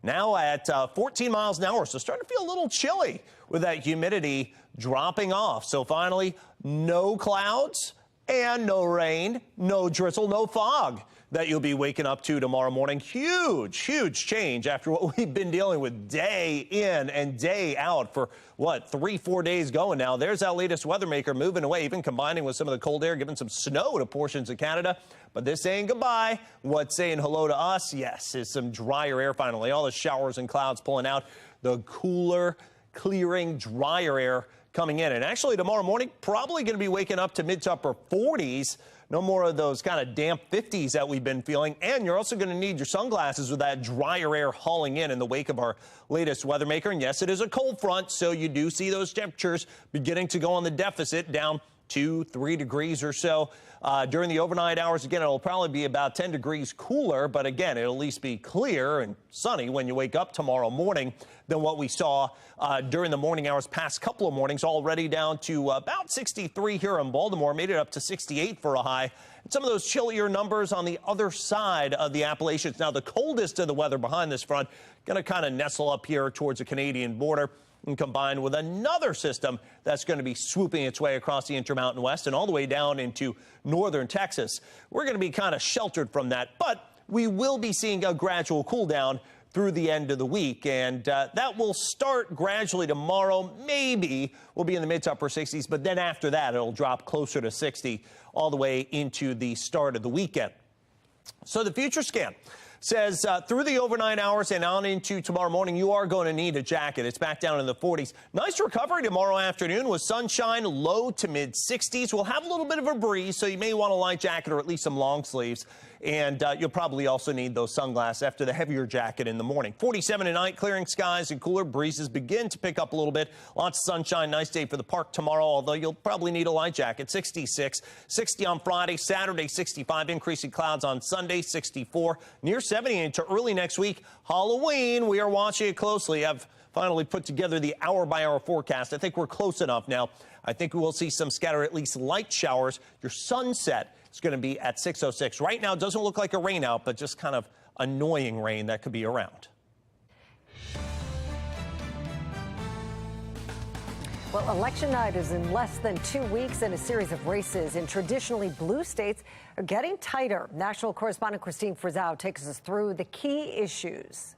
Now at 14 miles an hour, so starting to feel a little chilly with that humidity dropping off. So finally, no clouds and no rain, no drizzle, no fog that you'll be waking up to tomorrow morning. Huge change after what we've been dealing with day in and day out for, what, 3-4 days going now. There's our latest weather maker moving away, even combining with some of the cold air, giving some snow to portions of Canada. But this ain't goodbye. What's saying hello to us, yes, is some drier air finally. All the showers and clouds pulling out, the cooler, clearing, drier air coming in. And actually tomorrow morning, probably going to be waking up to mid to upper 40s. No more of those kind of damp 50s that we've been feeling. And you're also going to need your sunglasses with that drier air hauling in the wake of our latest weather maker. And yes, it is a cold front, so you do see those temperatures beginning to go on the deficit, down 2-3 degrees or so. During the overnight hours, again, it'll probably be about 10 degrees cooler, but again, it'll at least be clear and sunny when you wake up tomorrow morning than what we saw during the morning hours past couple of mornings, already down to about 63 here in Baltimore, made it up to 68 for a high. And some of those chillier numbers on the other side of the Appalachians. Now, the coldest of the weather behind this front going to kind of nestle up here towards the Canadian border, and combined with another system that's going to be swooping its way across the Intermountain West and all the way down into northern Texas. We're going to be kind of sheltered from that, but we will be seeing a gradual cool down through the end of the week, and that will start gradually tomorrow. Maybe we'll be in the mid to upper 60s, but then after that, it'll drop closer to 60 all the way into the start of the weekend. So the future scan says through the overnight hours and on into tomorrow morning, you are going to need a jacket. It's back down in the 40s. Nice recovery tomorrow afternoon with sunshine, low to mid 60s. We'll have a little bit of a breeze, so you may want a light jacket or at least some long sleeves. And you'll probably also need those sunglasses after the heavier jacket in the morning. 47 tonight, clearing skies and cooler breezes begin to pick up a little bit. Lots of sunshine, nice day for the park tomorrow, although you'll probably need a light jacket. 66, 60 on Friday, Saturday 65, increasing clouds on Sunday 64, near 70 into early next week. Halloween, we are watching it closely. I've finally put together the hour-by-hour forecast. I think we're close enough now. I think we will see some scattered, at least light showers. Your sunset is going to be at 6:06. Right now, it doesn't look like a rain out, but just kind of annoying rain that could be around. Well, election night is in less than 2 weeks, and a series of races in traditionally blue states are getting tighter. National correspondent Christine Frizzau takes us through the key issues.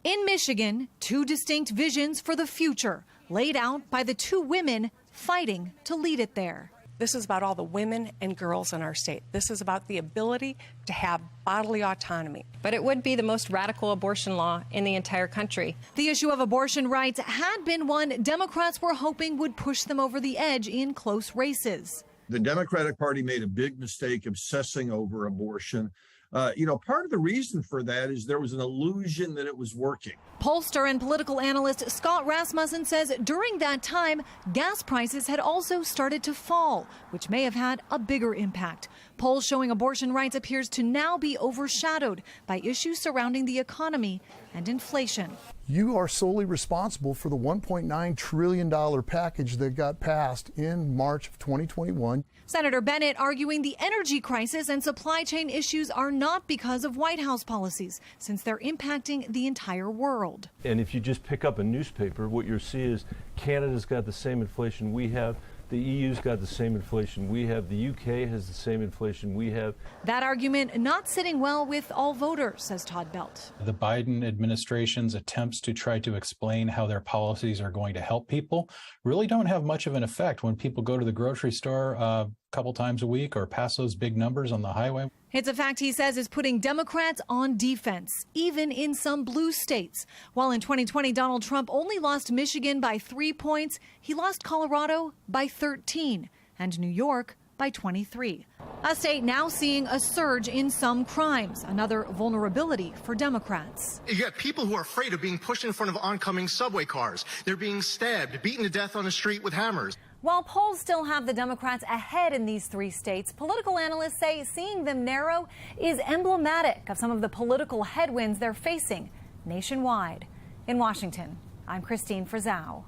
In Michigan, two distinct visions for the future laid out by the two women fighting to lead it there. This is about all the women and girls in our state. This is about the ability to have bodily autonomy. But it would be the most radical abortion law in the entire country. The issue of abortion rights had been one Democrats were hoping would push them over the edge in close races. The Democratic Party made a big mistake obsessing over abortion. Part of the reason for that is there was an illusion that it was working. Pollster and political analyst Scott Rasmussen says during that time, gas prices had also started to fall, which may have had a bigger impact. Polls showing abortion rights appears to now be overshadowed by issues surrounding the economy and inflation. You are solely responsible for the $1.9 trillion package that got passed in March of 2021. Senator Bennett arguing the energy crisis and supply chain issues are not because of White House policies, since they're impacting the entire world. And if you just pick up a newspaper, what you'll see is Canada's got the same inflation we have. The EU's got the same inflation we have. The UK has the same inflation we have. That argument not sitting well with all voters, says Todd Belt. The Biden administration's attempts to try to explain how their policies are going to help people really don't have much of an effect when people go to the grocery store a couple times a week or pass those big numbers on the highway. It's a fact he says is putting Democrats on defense, even in some blue states. While in 2020, Donald Trump only lost Michigan by 3 points, he lost Colorado by 13 and New York by 23. A state now seeing a surge in some crimes, another vulnerability for Democrats. You got people who are afraid of being pushed in front of oncoming subway cars. They're being stabbed, beaten to death on the street with hammers. While polls still have the Democrats ahead in these 3 states, political analysts say seeing them narrow is emblematic of some of the political headwinds they're facing nationwide. In Washington, I'm Christine Frizzau.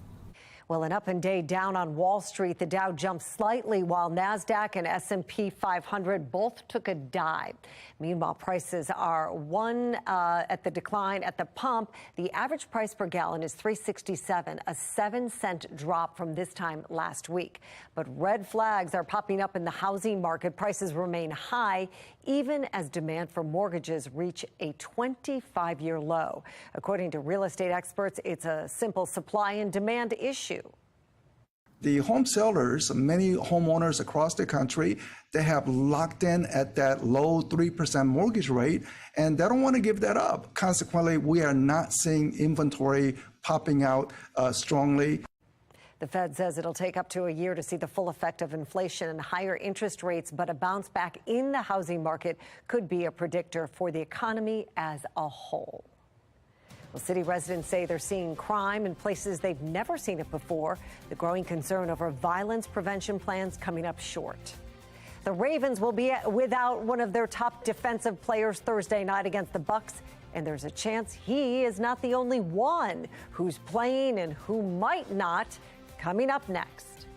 Well, an up and day down on Wall Street. The Dow jumped slightly while NASDAQ and S&P 500 both took a dive. Meanwhile, prices are at the decline at the pump. The average price per gallon is $3.67, a 7-cent drop from this time last week. But red flags are popping up in the housing market. Prices remain high, even as demand for mortgages reach a 25-year low. According to real estate experts, it's a simple supply and demand issue. The home sellers, many homeowners across the country, they have locked in at that low 3% mortgage rate, and they don't want to give that up. Consequently, we are not seeing inventory popping out strongly. The Fed says it'll take up to a year to see the full effect of inflation and higher interest rates, but a bounce back in the housing market could be a predictor for the economy as a whole. Well, city residents say they're seeing crime in places they've never seen it before. The growing concern over violence prevention plans coming up short. The Ravens will be without one of their top defensive players Thursday night against the Bucs, and there's a chance he is not the only one who's playing and who might not. Coming up next.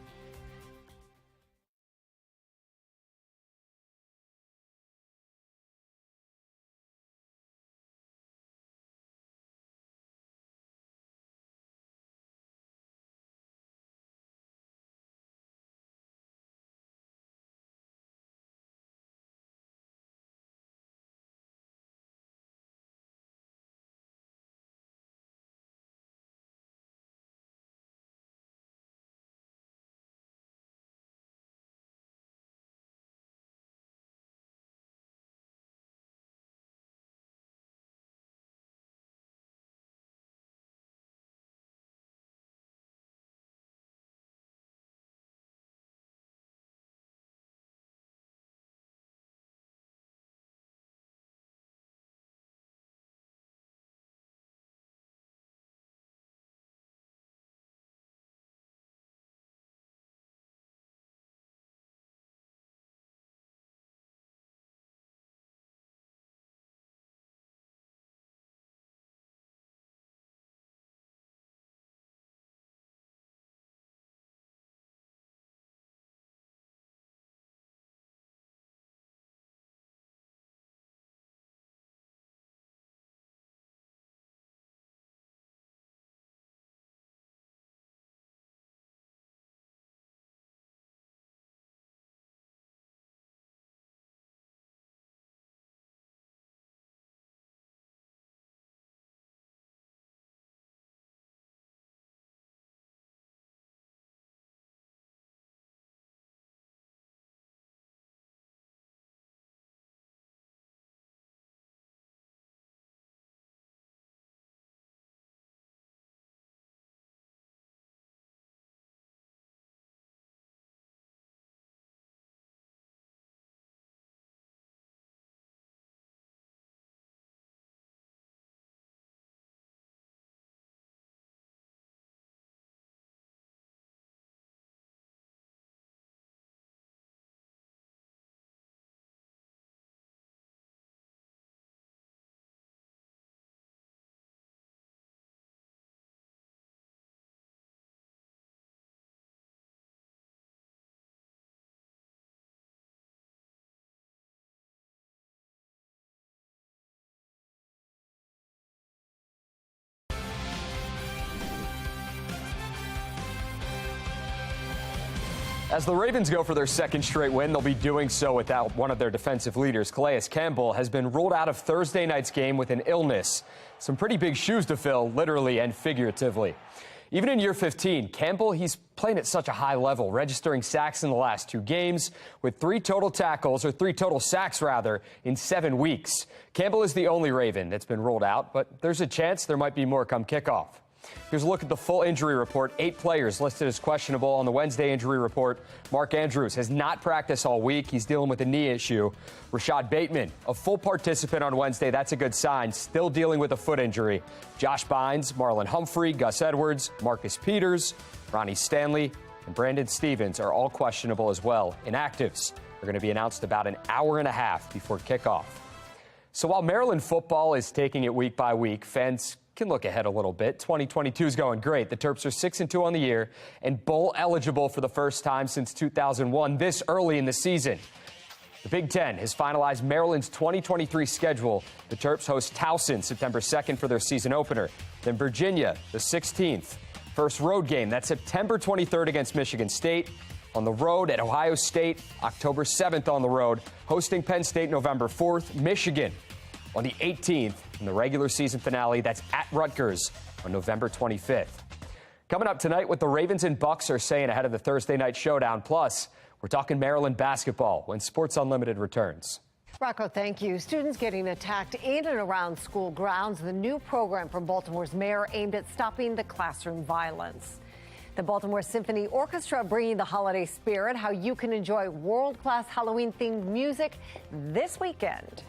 As the Ravens go for their second straight win, they'll be doing so without one of their defensive leaders. Calais Campbell has been ruled out of Thursday night's game with an illness. Some pretty big shoes to fill, literally and figuratively. Even in year 15, Campbell, he's playing at such a high level, registering sacks in the last 2 games with 3 total sacks rather, in 7 weeks. Campbell is the only Raven that's been ruled out, but there's a chance there might be more come kickoff. Here's a look at the full injury report. 8 players listed as questionable on the Wednesday injury report. Mark Andrews has not practiced all week. He's dealing with a knee issue. Rashad Bateman, a full participant on Wednesday. That's a good sign. Still dealing with a foot injury. Josh Bynes, Marlon Humphrey, Gus Edwards, Marcus Peters, Ronnie Stanley, and Brandon Stevens are all questionable as well. Inactives are going to be announced about an hour and a half before kickoff. So while Maryland football is taking it week by week, fans can look ahead a little bit. 2022 is going great. The Terps are 6-2 on the year and bowl eligible for the first time since 2001 this early in the season. The Big Ten has finalized Maryland's 2023 schedule. The Terps host Towson September 2nd for their season opener. Then Virginia, the 16th. First road game, that's September 23rd against Michigan State. On the road at Ohio State, October 7th on the road. Hosting Penn State November 4th. Michigan on the 18th in the regular season finale. That's at Rutgers on November 25th. Coming up tonight, what the Ravens and Bucks are saying ahead of the Thursday night showdown. Plus, we're talking Maryland basketball when Sports Unlimited returns. Rocco, thank you. Students getting attacked in and around school grounds. The new program from Baltimore's mayor aimed at stopping the classroom violence. The Baltimore Symphony Orchestra bringing the holiday spirit, how you can enjoy world-class Halloween-themed music this weekend.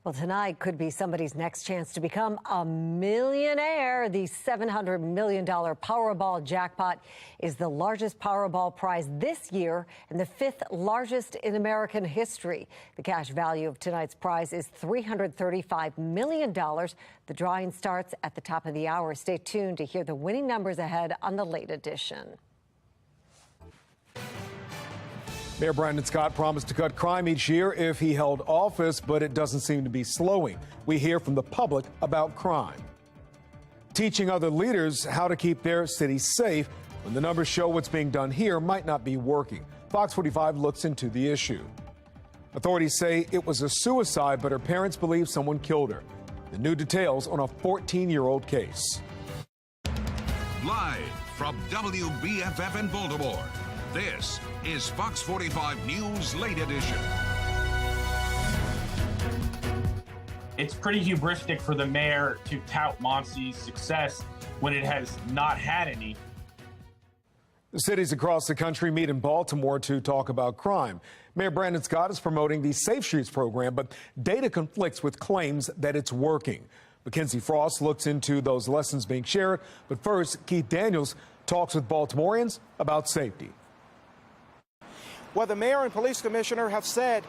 Well, tonight could be somebody's next chance to become a millionaire. The $700 million Powerball jackpot is the largest Powerball prize this year and the 5th largest in American history. The cash value of tonight's prize is $335 million. The drawing starts at the top of the hour. Stay tuned to hear the winning numbers ahead on the late edition. Mayor Brandon Scott promised to cut crime each year if he held office, but it doesn't seem to be slowing. We hear from the public about crime. Teaching other leaders how to keep their city safe when the numbers show what's being done here might not be working. Fox 45 looks into the issue. Authorities say it was a suicide, but her parents believe someone killed her. The new details on a 14-year-old case. Live from WBFF in Baltimore, this is Fox 45 News Late Edition. It's pretty hubristic for the mayor to tout Monsi's success when it has not had any. Cities across the country meet in Baltimore to talk about crime. Mayor Brandon Scott is promoting the Safe Streets program, but data conflicts with claims that it's working. Mackenzie Frost looks into those lessons being shared. But first, Keith Daniels talks with Baltimoreans about safety. Well, the mayor and police commissioner have said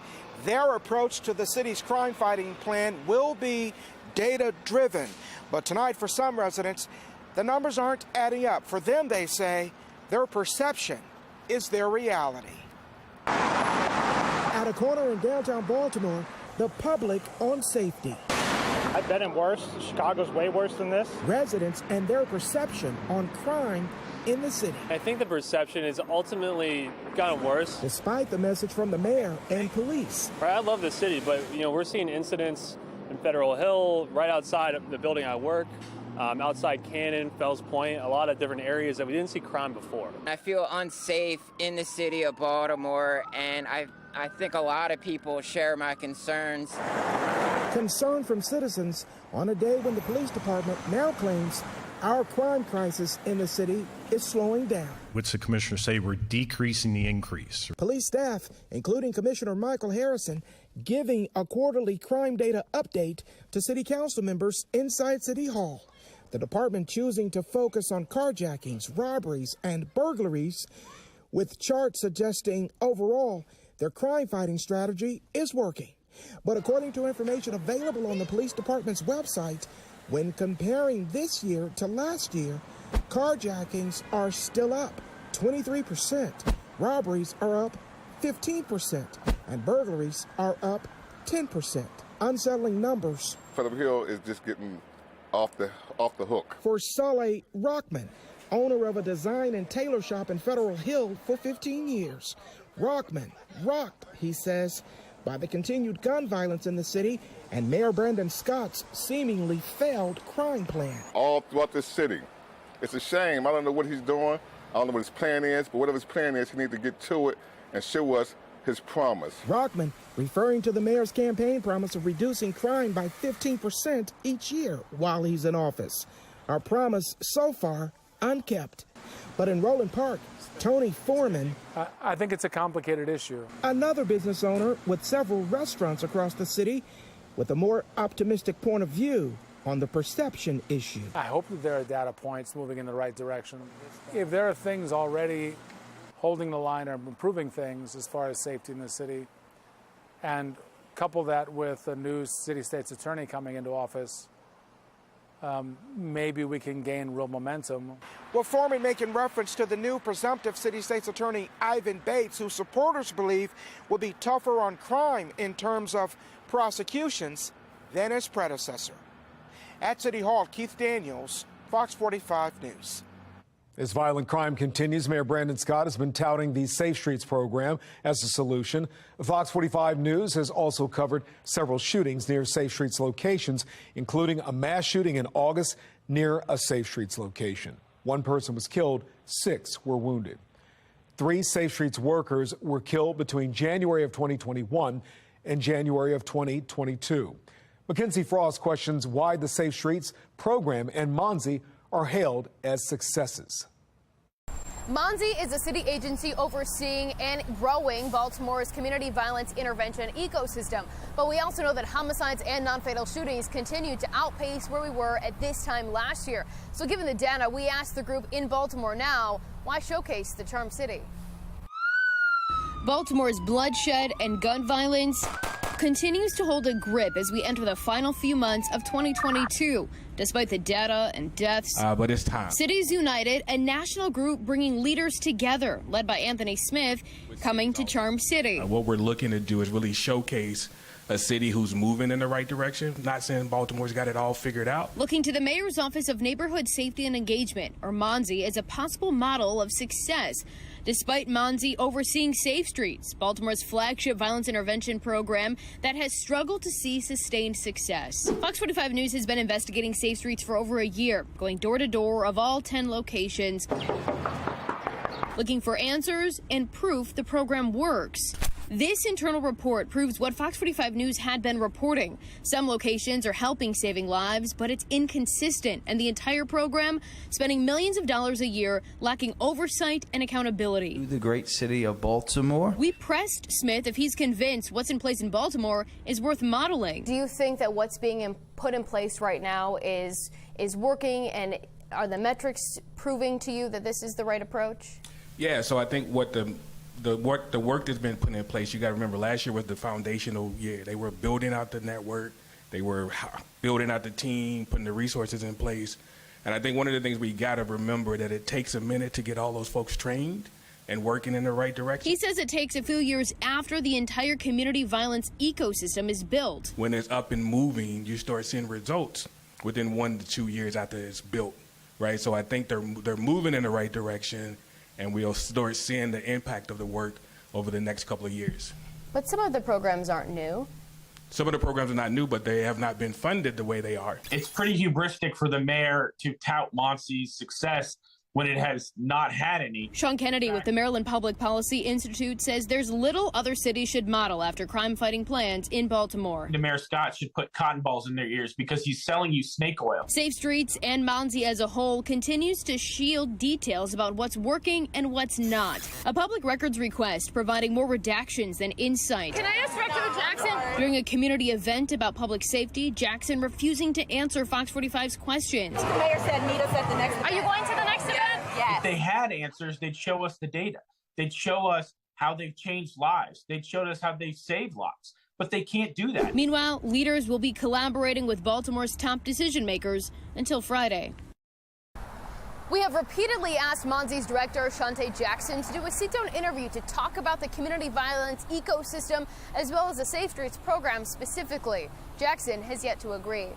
their approach to the city's crime-fighting plan will be data-driven. But tonight, for some residents, the numbers aren't adding up. For them, they say, their perception is their reality. At a corner in downtown Baltimore, the public on safety. I've been worse. Chicago's way worse than this. Residents and their perception on crime in the city. I think the perception is ultimately gotten worse. Despite the message from the mayor and police. I love the city, but we're seeing incidents in Federal Hill, right outside of the building I work, outside Cannon, Fells Point, a lot of different areas that we didn't see crime before. I feel unsafe in the city of Baltimore, and I think a lot of people share my concerns. Concern from citizens on a day when the police department now claims our crime crisis in the city is slowing down. What's the commissioner say? We're decreasing the increase. Police staff, including Commissioner Michael Harrison, giving a quarterly crime data update to city council members inside City Hall. The department choosing to focus on carjackings, robberies, and burglaries, with charts suggesting overall their crime-fighting strategy is working. But according to information available on the police department's website, when comparing this year to last year, carjackings are still up 23%, robberies are up 15%, and burglaries are up 10%. Unsettling numbers. Federal Hill is just getting off the hook. For Saleh Rockman, owner of a design and tailor shop in Federal Hill for 15 years. Rockman rocked, he says, by the continued gun violence in the city and Mayor Brandon Scott's seemingly failed crime plan. All throughout this city. It's a shame. I don't know what he's doing. I don't know what his plan is, but whatever his plan is, he needs to get to it and show us his promise. Rockman referring to the mayor's campaign promise of reducing crime by 15% each year while he's in office. Our promise so far unkept. But in Roland Park, Tony Foreman, I think it's a complicated issue. Another business owner with several restaurants across the city, with a more optimistic point of view on the perception issue. I hope that there are data points moving in the right direction. If there are things already holding the line or improving things as far as safety in the city, and couple that with a new city state's attorney coming into office, maybe we can gain real momentum. Well, Foreman making reference to the new presumptive city state's attorney, Ivan Bates, who supporters believe will be tougher on crime in terms of prosecutions than his predecessor. At City Hall, Keith Daniels, Fox 45 News. As violent crime continues, Mayor Brandon Scott has been touting the Safe Streets program as a solution. Fox 45 News has also covered several shootings near Safe Streets locations, including a mass shooting in August near a Safe Streets location. One person was killed, 6 were wounded. 3 Safe Streets workers were killed between January of 2021 and January of 2022. Mackenzie Frost questions why the Safe Streets program and Monzi are hailed as successes. Monzi is a city agency overseeing and growing Baltimore's community violence intervention ecosystem. But we also know that homicides and non-fatal shootings continue to outpace where we were at this time last year. So given the data, we asked the group in Baltimore now, why showcase the Charm City? Baltimore's bloodshed and gun violence continues to hold a grip as we enter the final few months of 2022. Despite the data and deaths, but it's time. Cities United, a national group bringing leaders together, led by Anthony Smith, coming to Charm City. What we're looking to do is really showcase a city who's moving in the right direction. Not saying Baltimore's got it all figured out. Looking to the Mayor's Office of Neighborhood Safety and Engagement, or MONSE, as a possible model of success. Despite MONSE overseeing Safe Streets, Baltimore's flagship violence intervention program that has struggled to see sustained success. Fox 45 News has been investigating Safe Streets for over a year, going door to door of all 10 locations, looking for answers and proof the program works. This internal report proves what Fox 45 News had been reporting. Some locations are helping saving lives, but it's inconsistent, and the entire program spending millions of dollars a year, lacking oversight and accountability. The great city of Baltimore. We pressed Smith if he's convinced what's in place in Baltimore is worth modeling. Do you think that what's being put in place right now is working, and are the metrics proving to you that this is the right approach? Yeah, so I think what the work that's been put in place, you got to remember last year was the foundational year. They were building out the network, they were building out the team, putting the resources in place. And I think one of the things we got to remember that it takes a minute to get all those folks trained and working in the right direction. He says it takes a few years after the entire community violence ecosystem is built. When it's up and moving, you start seeing results within 1 to 2 years after it's built, right? So I think they're moving in the right direction, and we'll start seeing the impact of the work over the next couple of years. But some of the programs aren't new. Some of the programs are not new, but they have not been funded the way they are. It's pretty hubristic for the mayor to tout MONSE's success when it has not had any. Sean Kennedy with the Maryland Public Policy Institute says there's little other cities should model after crime-fighting plans in Baltimore. The Mayor Scott should put cotton balls in their ears because he's selling you snake oil. Safe Streets and MONSE as a whole continues to shield details about what's working and what's not. A public records request providing more redactions than insight. Can I ask Director Jackson? During a community event about public safety, Jackson refusing to answer Fox 45's questions. The mayor said meet us at the next event. Are you going to the next event? Yes. If they had answers, they'd show us the data. They'd show us how they've changed lives. They'd show us how they've saved lives. But they can't do that. Meanwhile, leaders will be collaborating with Baltimore's top decision makers until Friday. We have repeatedly asked MONSE's director, Shante Jackson, to do a sit-down interview to talk about the community violence ecosystem as well as the Safe Streets program specifically. Jackson has yet to agree.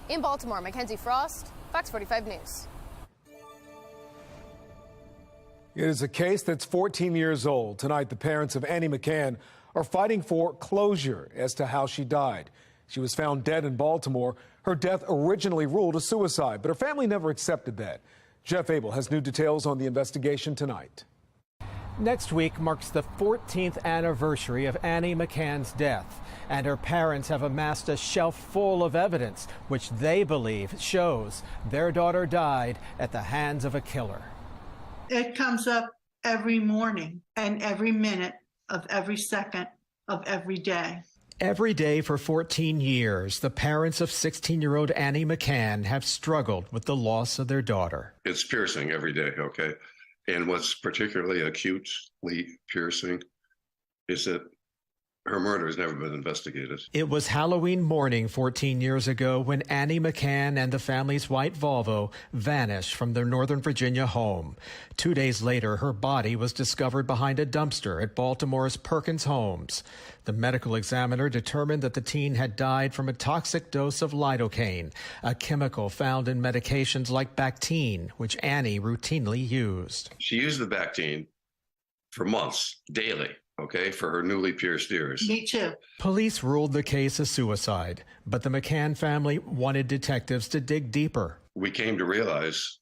In Baltimore, Mackenzie Frost, Fox 45 News. It is a case that's 14 years old. Tonight, the parents of Annie McCann are fighting for closure as to how she died. She was found dead in Baltimore. Her death originally ruled a suicide, but her family never accepted that. Jeff Abel has new details on the investigation tonight. Next week marks the 14th anniversary of Annie McCann's death, and her parents have amassed a shelf full of evidence which they believe shows their daughter died at the hands of a killer. It comes up every morning and every minute of every second of every day. Every day for 14 years, the parents of 16-year-old Annie McCann have struggled with the loss of their daughter. It's piercing every day, okay? And what's particularly acutely piercing is that her murder has never been investigated. It was Halloween morning 14 years ago when Annie McCann and the family's white Volvo vanished from their Northern Virginia home. 2 days later, her body was discovered behind a dumpster at Baltimore's Perkins Homes. The medical examiner determined that the teen had died from a toxic dose of lidocaine, a chemical found in medications like Bactine, which Annie routinely used. She used the Bactine for months, daily. Okay, for her newly pierced ears. Me too. Police ruled the case a suicide, but the McCann family wanted detectives to dig deeper. We came to realize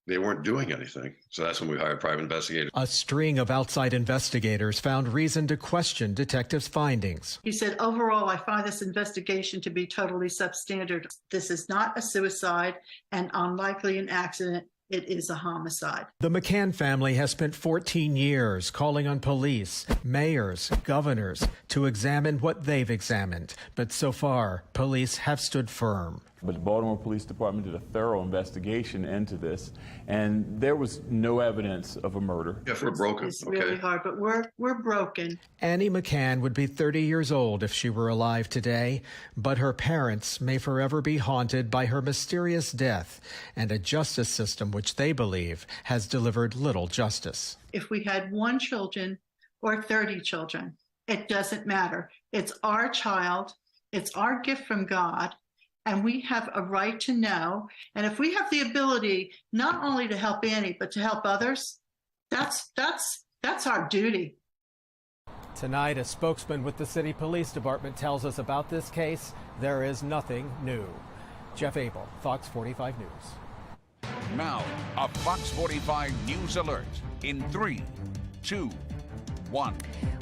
they weren't doing anything, so that's when we hired private investigators. A string of outside investigators found reason to question detectives' findings. He said, overall, I find this investigation to be totally substandard. This is not a suicide and unlikely an accident. It is a homicide. The McCann family has spent 14 years calling on police, mayors, governors to examine what they've examined. But so far, police have stood firm. But the Baltimore Police Department did a thorough investigation into this, and there was no evidence of a murder. If we're broken, It's really hard, but we're broken. Annie McCann would be 30 years old if she were alive today, but her parents may forever be haunted by her mysterious death and a justice system which they believe has delivered little justice. If we had 1 child or 30 children, it doesn't matter. It's our child. It's our gift from God. And we have a right to know. And if we have the ability not only to help Annie, but to help others, that's our duty. Tonight, a spokesman with the city police department tells us about this case. There is nothing new. Jeff Abel, Fox 45 News. Now, a Fox 45 News alert in 3, 2, 1.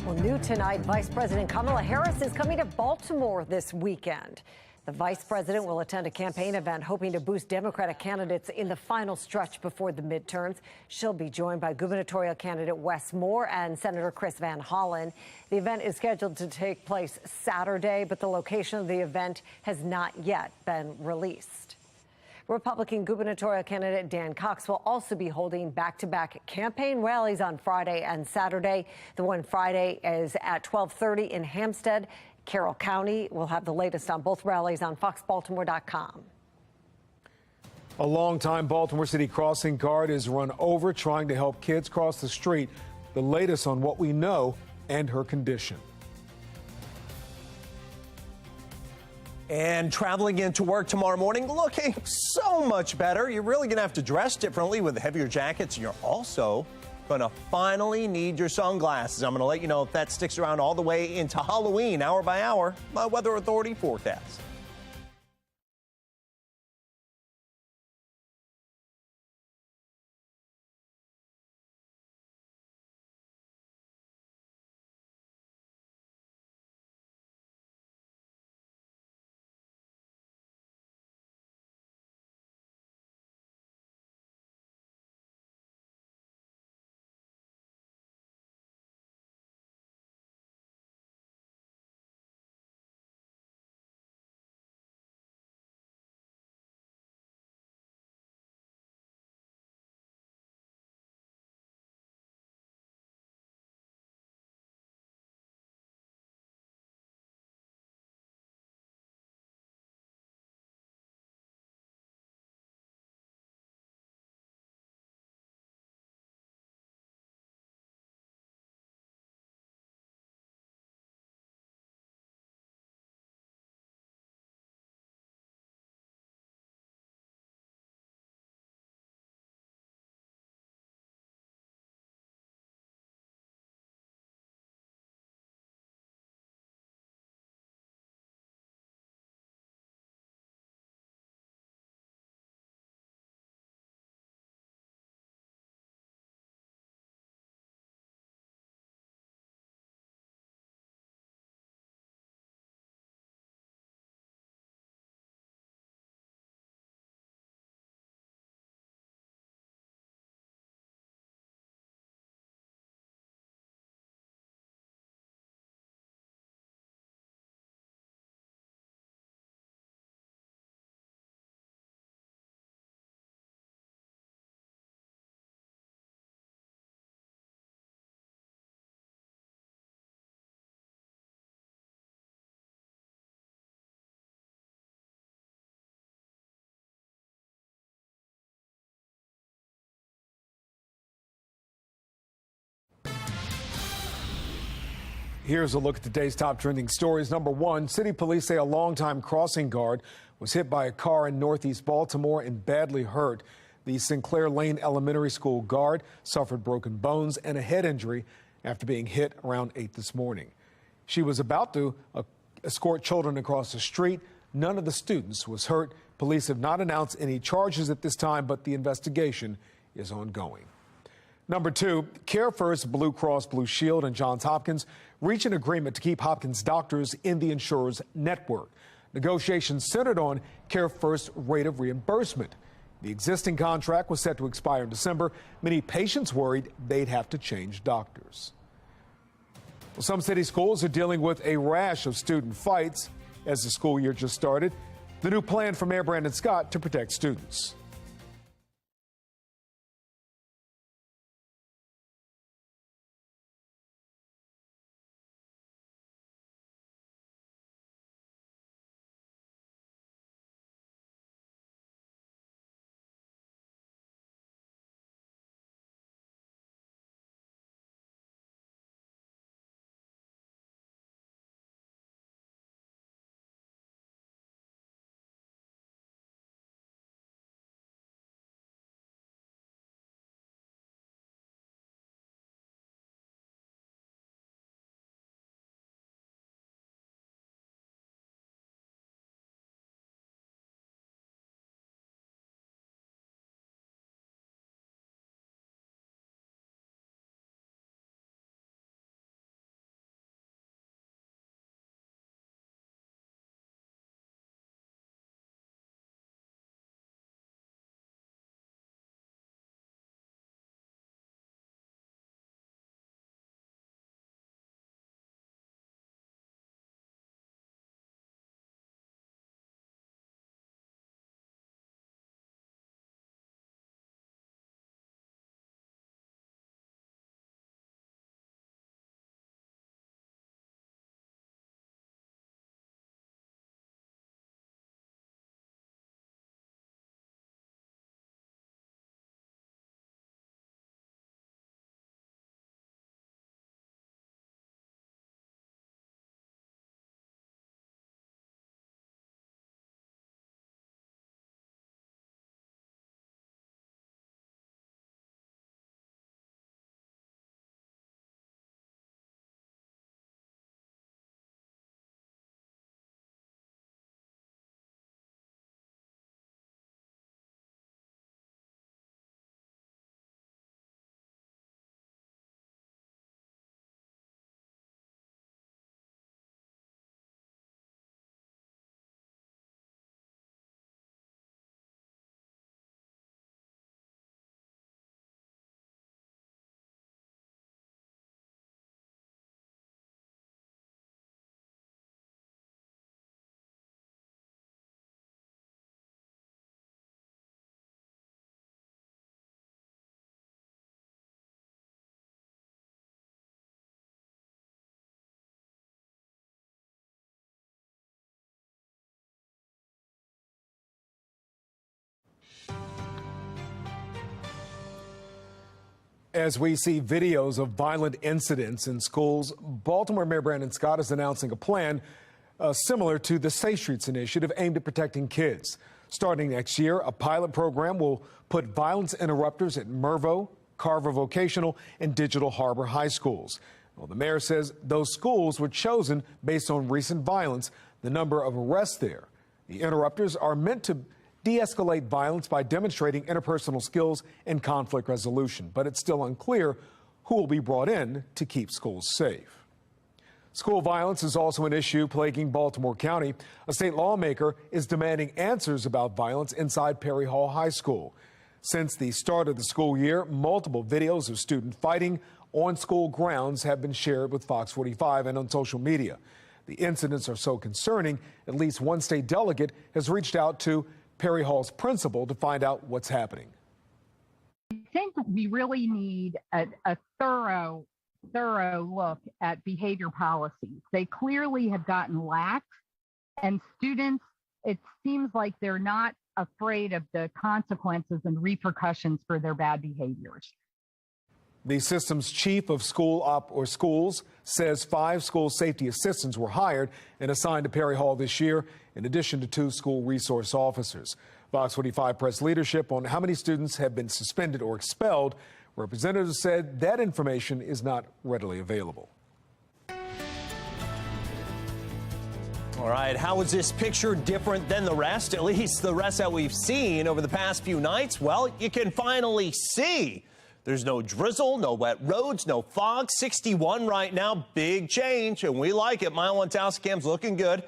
Well, new tonight, Vice President Kamala Harris is coming to Baltimore this weekend. The vice president will attend a campaign event hoping to boost Democratic candidates in the final stretch before the midterms. She'll be joined by gubernatorial candidate Wes Moore and Senator Chris Van Hollen. The event is scheduled to take place Saturday, but the location of the event has not yet been released. Republican gubernatorial candidate Dan Cox will also be holding back-to-back campaign rallies on Friday and Saturday. The one Friday is at 12:30 in Hampstead. Carroll County will have the latest on both rallies on foxbaltimore.com. A longtime Baltimore City crossing guard is run over trying to help kids cross the street. The latest on what we know and her condition. And traveling into work tomorrow morning looking so much better. You're really going to have to dress differently with heavier jackets. You're also going to finally need your sunglasses. I'm going to let you know if that sticks around all the way into Halloween, hour by hour. My Weather Authority forecast. Here's a look at today's top trending stories. Number 1, city police say a longtime crossing guard was hit by a car in northeast Baltimore and badly hurt. The Sinclair Lane Elementary School guard suffered broken bones and a head injury after being hit around 8 this morning. She was about to escort children across the street. None of the students was hurt. Police have not announced any charges at this time, but the investigation is ongoing. Number 2, Care First, Blue Cross Blue Shield, and Johns Hopkins reach an agreement to keep Hopkins doctors in the insurer's network. Negotiations centered on Care First's rate of reimbursement. The existing contract was set to expire in December. Many patients worried they'd have to change doctors. Well, some city schools are dealing with a rash of student fights as the school year just started. the new plan from Mayor Brandon Scott to protect students. As we see videos of violent incidents in schools, Baltimore Mayor Brandon Scott is announcing a plan similar to the Safe Streets initiative aimed at protecting kids. Starting next year, a pilot program will put violence interrupters at Mervo, Carver Vocational, and Digital Harbor High Schools. Well, the mayor says those schools were chosen based on recent violence, the number of arrests there. The interrupters are meant to de-escalate violence by demonstrating interpersonal skills and conflict resolution, but it's still unclear who will be brought in to keep schools safe. School violence is also an issue plaguing Baltimore County. A state lawmaker is demanding answers about violence inside Perry Hall High School. Since the start of the school year, multiple videos of student fighting on school grounds have been shared with Fox 45 and on social media. The incidents are so concerning, at least one state delegate has reached out to Perry Hall's principal to find out what's happening. I think we really need a thorough look at behavior policies. They clearly have gotten lax, and students, it seems like they're not afraid of the consequences and repercussions for their bad behaviors. The system's chief of schools says 5 school safety assistants were hired and assigned to Perry Hall this year, in addition to 2 school resource officers. Fox 45 press leadership on how many students have been suspended or expelled. Representatives said that information is not readily available. All right, how is this picture different than the rest? At least the rest that we've seen over the past few nights? Well, you can finally see. There's no drizzle, no wet roads, no fog. 61 right now, big change, and we like it. Mile 1 Tascam's looking good.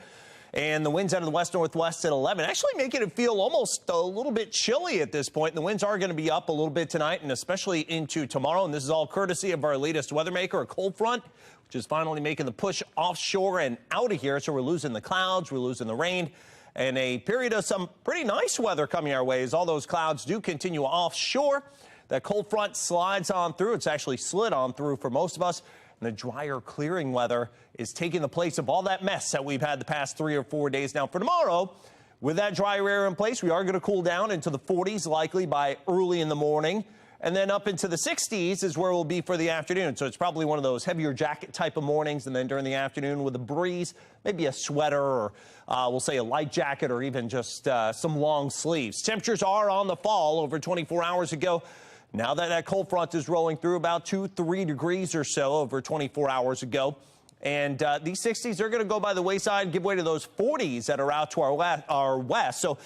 And the winds out of the west-northwest at 11, actually making it feel almost a little bit chilly at this point. The winds are going to be up a little bit tonight and especially into tomorrow. And this is all courtesy of our latest weather maker, a cold front, which is finally making the push offshore and out of here. So we're losing the clouds, we're losing the rain, and a period of some pretty nice weather coming our way as all those clouds do continue offshore. That cold front slides on through. It's actually slid on through for most of us. And the drier clearing weather is taking the place of all that mess that we've had the past 3 or 4 days. Now for tomorrow, with that drier air in place, we are going to cool down into the 40s likely by early in the morning. And then up into the 60s is where we'll be for the afternoon. So it's probably one of those heavier jacket type of mornings. And then during the afternoon with a breeze, maybe a sweater or we'll say a light jacket or even just some long sleeves. Temperatures are on the fall over 24 hours ago. Now that cold front is rolling through about 2-3 degrees or so over 24 hours ago. And these 60s are going to go by the wayside, give way to those 40s that are out to our west. So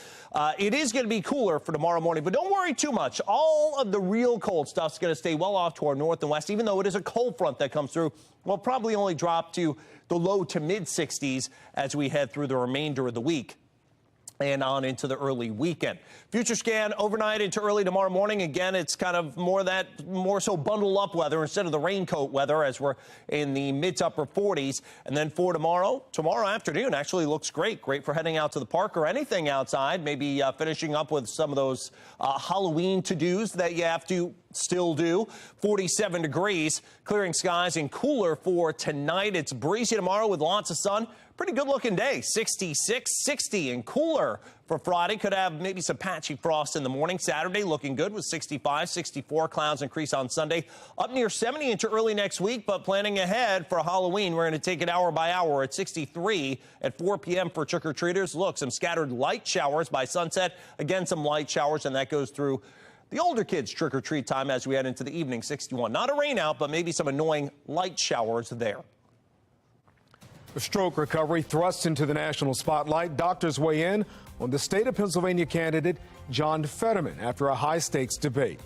it is going to be cooler for tomorrow morning. But don't worry too much. All of the real cold stuff is going to stay well off to our north and west, even though it is a cold front that comes through. We'll probably only drop to the low to mid 60s as we head through the remainder of the week and on into the early weekend. Future scan overnight into early tomorrow morning. Again, it's kind of more so bundle up weather instead of the raincoat weather as we're in the mid to upper 40s. And then for tomorrow afternoon actually looks great. Great for heading out to the park or anything outside. Maybe finishing up with some of those Halloween to-dos that you have to still do. 47 degrees, clearing skies and cooler for tonight. It's breezy tomorrow with lots of sun. Pretty good looking day. 66, 60 and cooler for Friday. Could have maybe some patchy frost in the morning. Saturday looking good with 65, 64. Clouds increase on Sunday. Up near 70 into early next week, but planning ahead for Halloween. We're going to take it hour by hour at 63 at 4 p.m. for trick-or-treaters. Look, some scattered light showers by sunset. Again, some light showers, and that goes through the older kids' trick-or-treat time as we head into the evening. 61. Not a rain out, but maybe some annoying light showers there. A stroke recovery thrust into the national spotlight. Doctors weigh in on the state of Pennsylvania candidate John Fetterman after a high-stakes debate.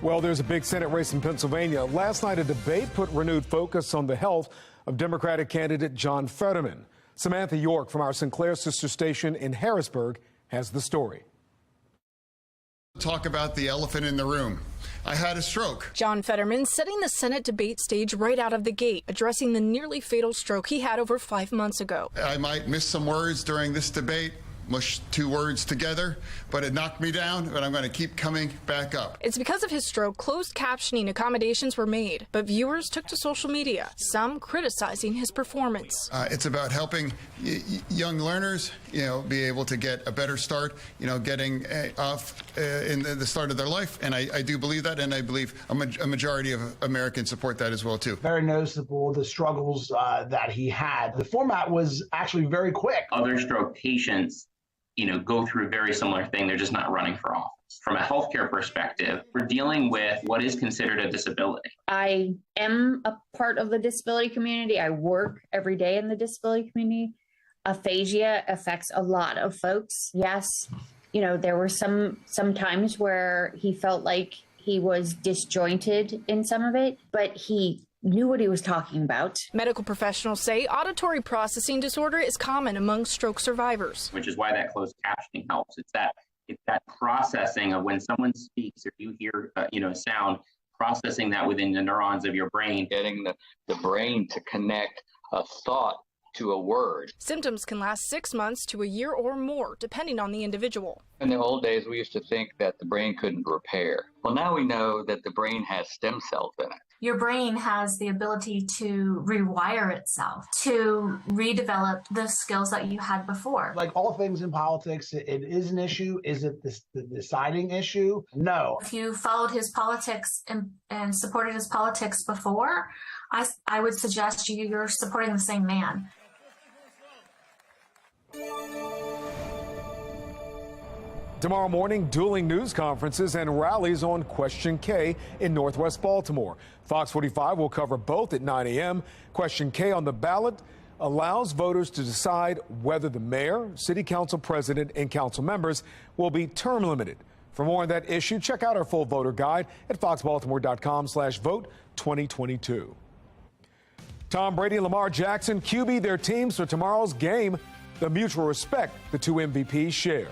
Well, there's a big Senate race in Pennsylvania. Last night, a debate put renewed focus on the health of Democratic candidate John Fetterman. Samantha York from our Sinclair sister station in Harrisburg has the story. Talk about the elephant in the room. I had a stroke. John Fetterman setting the Senate debate stage right out of the gate, addressing the nearly fatal stroke he had over 5 months ago. I might miss some words during this debate, mush 2 words together, but it knocked me down, but I'm going to keep coming back up. It's because of his stroke, closed captioning accommodations were made, but viewers took to social media, some criticizing his performance. It's about helping young learners, be able to get a better start, getting off in the start of their life, and I do believe that, and I believe a majority of Americans support that as well, too. Very noticeable, the struggles that he had. The format was actually very quick. Other stroke patients go through a very similar thing. They're just not running for office. From a healthcare perspective, we're dealing with what is considered a disability. I am a part of the disability community. I work every day in the disability community. Aphasia affects a lot of folks. Yes, there were some times where he felt like he was disjointed in some of it, but he knew what he was talking about. Medical professionals say auditory processing disorder is common among stroke survivors. Which is why that closed captioning helps. It's that processing of when someone speaks or you hear sound, processing that within the neurons of your brain. Getting the brain to connect a thought to a word. Symptoms can last 6 months to a year or more, depending on the individual. In the old days, we used to think that the brain couldn't repair. Well, now we know that the brain has stem cells in it. Your brain has the ability to rewire itself, to redevelop the skills that you had before. Like all things in politics, it is an issue. Is it the deciding issue? No. If you followed his politics and supported his politics before, I would suggest you're supporting the same man. Tomorrow morning, dueling news conferences and rallies on Question K in Northwest Baltimore. Fox 45 will cover both at 9 a.m. Question K on the ballot allows voters to decide whether the mayor, city council president, and council members will be term limited. For more on that issue, check out our full voter guide at foxbaltimore.com/vote2022. Tom Brady and Lamar Jackson QB their teams for tomorrow's game. The mutual respect the two MVPs share.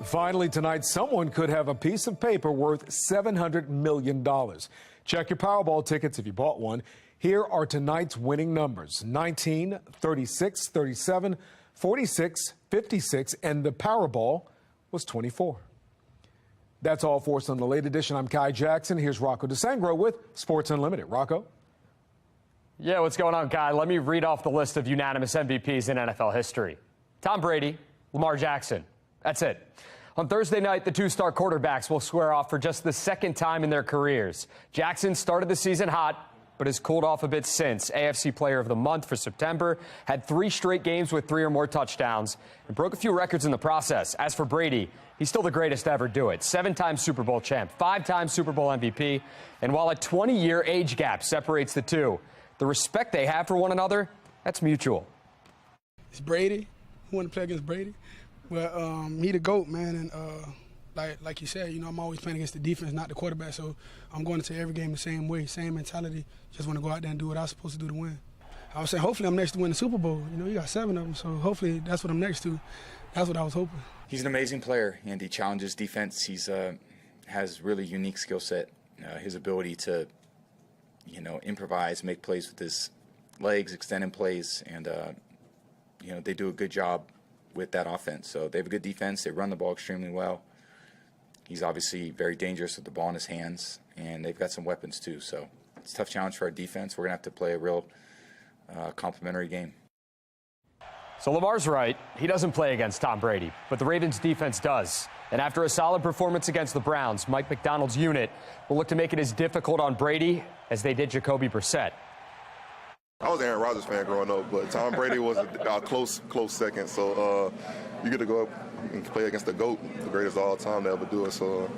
Finally tonight, someone could have a piece of paper worth $700 million. Check your Powerball tickets if you bought one. Here are tonight's winning numbers: 19, 36, 37, 46, 56, and the Powerball was 24. That's all for us on the late edition. I'm Kai Jackson. Here's Rocco DeSangro with Sports Unlimited. Rocco? Yeah, what's going on, Guy? Let me read off the list of unanimous MVPs in NFL history. Tom Brady, Lamar Jackson. That's it. On Thursday night, the two-star quarterbacks will square off for just the second time in their careers. Jackson started the season hot, but has cooled off a bit since. AFC Player of the Month for September, had 3 straight games with 3 or more touchdowns, and broke a few records in the process. As for Brady, he's still the greatest to ever do it. 7-time Super Bowl champ, 5-time Super Bowl MVP, and while a 20-year age gap separates the two, the respect they have for one another, that's mutual. It's Brady. Who want to play against Brady? Well, he the GOAT, man, and like you said, I'm always playing against the defense, not the quarterback, so I'm going into every game the same way, same mentality. Just want to go out there and do what I'm supposed to do to win. I was saying, hopefully I'm next to win the Super Bowl. You got 7 of them, so hopefully that's what I'm next to. That's what I was hoping. He's an amazing player, and he challenges defense. He's has really unique skill set. His ability to, improvise, make plays with his legs, extending plays, and they do a good job with that offense. So they have a good defense. They run the ball extremely well. He's obviously very dangerous with the ball in his hands, and they've got some weapons too. So it's a tough challenge for our defense. We're going to have to play a real complementary game. So Lamar's right. He doesn't play against Tom Brady, but the Ravens defense does. And after a solid performance against the Browns, Mike McDonald's unit will look to make it as difficult on Brady as they did Jacoby Brissett. I was an Aaron Rodgers fan growing up, but Tom Brady was a close second. So you get to go up and play against the GOAT, the greatest of all time to ever do it. So,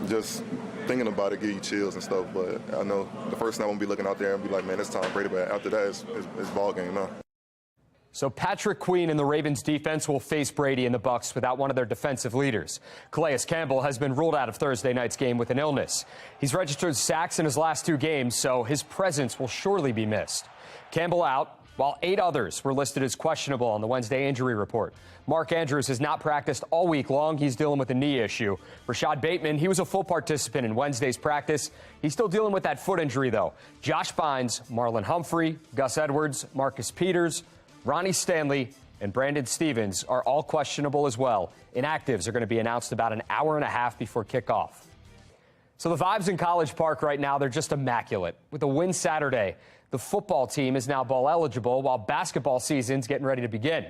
just thinking about it give you chills and stuff. But I know the first thing I won't be looking out there and be like, man, it's Tom Brady. But after that, it's ball game now. So Patrick Queen and the Ravens defense will face Brady and the Bucs without one of their defensive leaders. Calais Campbell has been ruled out of Thursday night's game with an illness. He's registered sacks in his last 2 games, so his presence will surely be missed. Campbell out, while 8 others were listed as questionable on the Wednesday injury report. Mark Andrews has not practiced all week long. He's dealing with a knee issue. Rashad Bateman, he was a full participant in Wednesday's practice. He's still dealing with that foot injury, though. Josh Bynes, Marlon Humphrey, Gus Edwards, Marcus Peters, Ronnie Stanley, and Brandon Stevens are all questionable as well. Inactives are going to be announced about an hour and a half before kickoff. So the vibes in College Park right now, they're just immaculate. With a win Saturday, the football team is now bowl eligible while basketball season's getting ready to begin.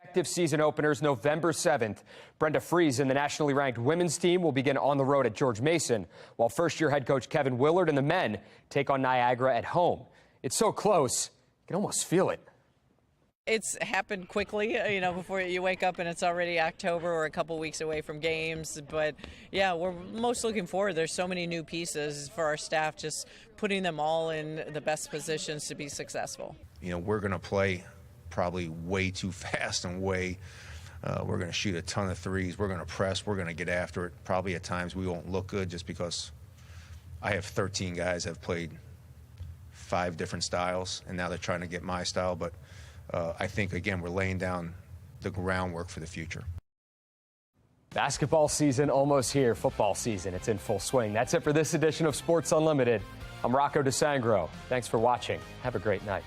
Active season openers November 7th. Brenda Fries and the nationally ranked women's team will begin on the road at George Mason, while first-year head coach Kevin Willard and the men take on Niagara at home. It's so close, you can almost feel it. It's happened quickly, before you wake up and it's already October or a couple weeks away from games. But yeah, we're most looking forward. There's so many new pieces for our staff, just putting them all in the best positions to be successful. We're going to play probably way too fast and we're going to shoot a ton of threes. We're going to press. We're going to get after it. Probably at times we won't look good just because I have 13 guys that have played 5 different styles, and now they're trying to get my style. But I think, again, we're laying down the groundwork for the future. Basketball season almost here. Football season, it's in full swing. That's it for this edition of Sports Unlimited. I'm Rocco DeSangro. Thanks for watching. Have a great night.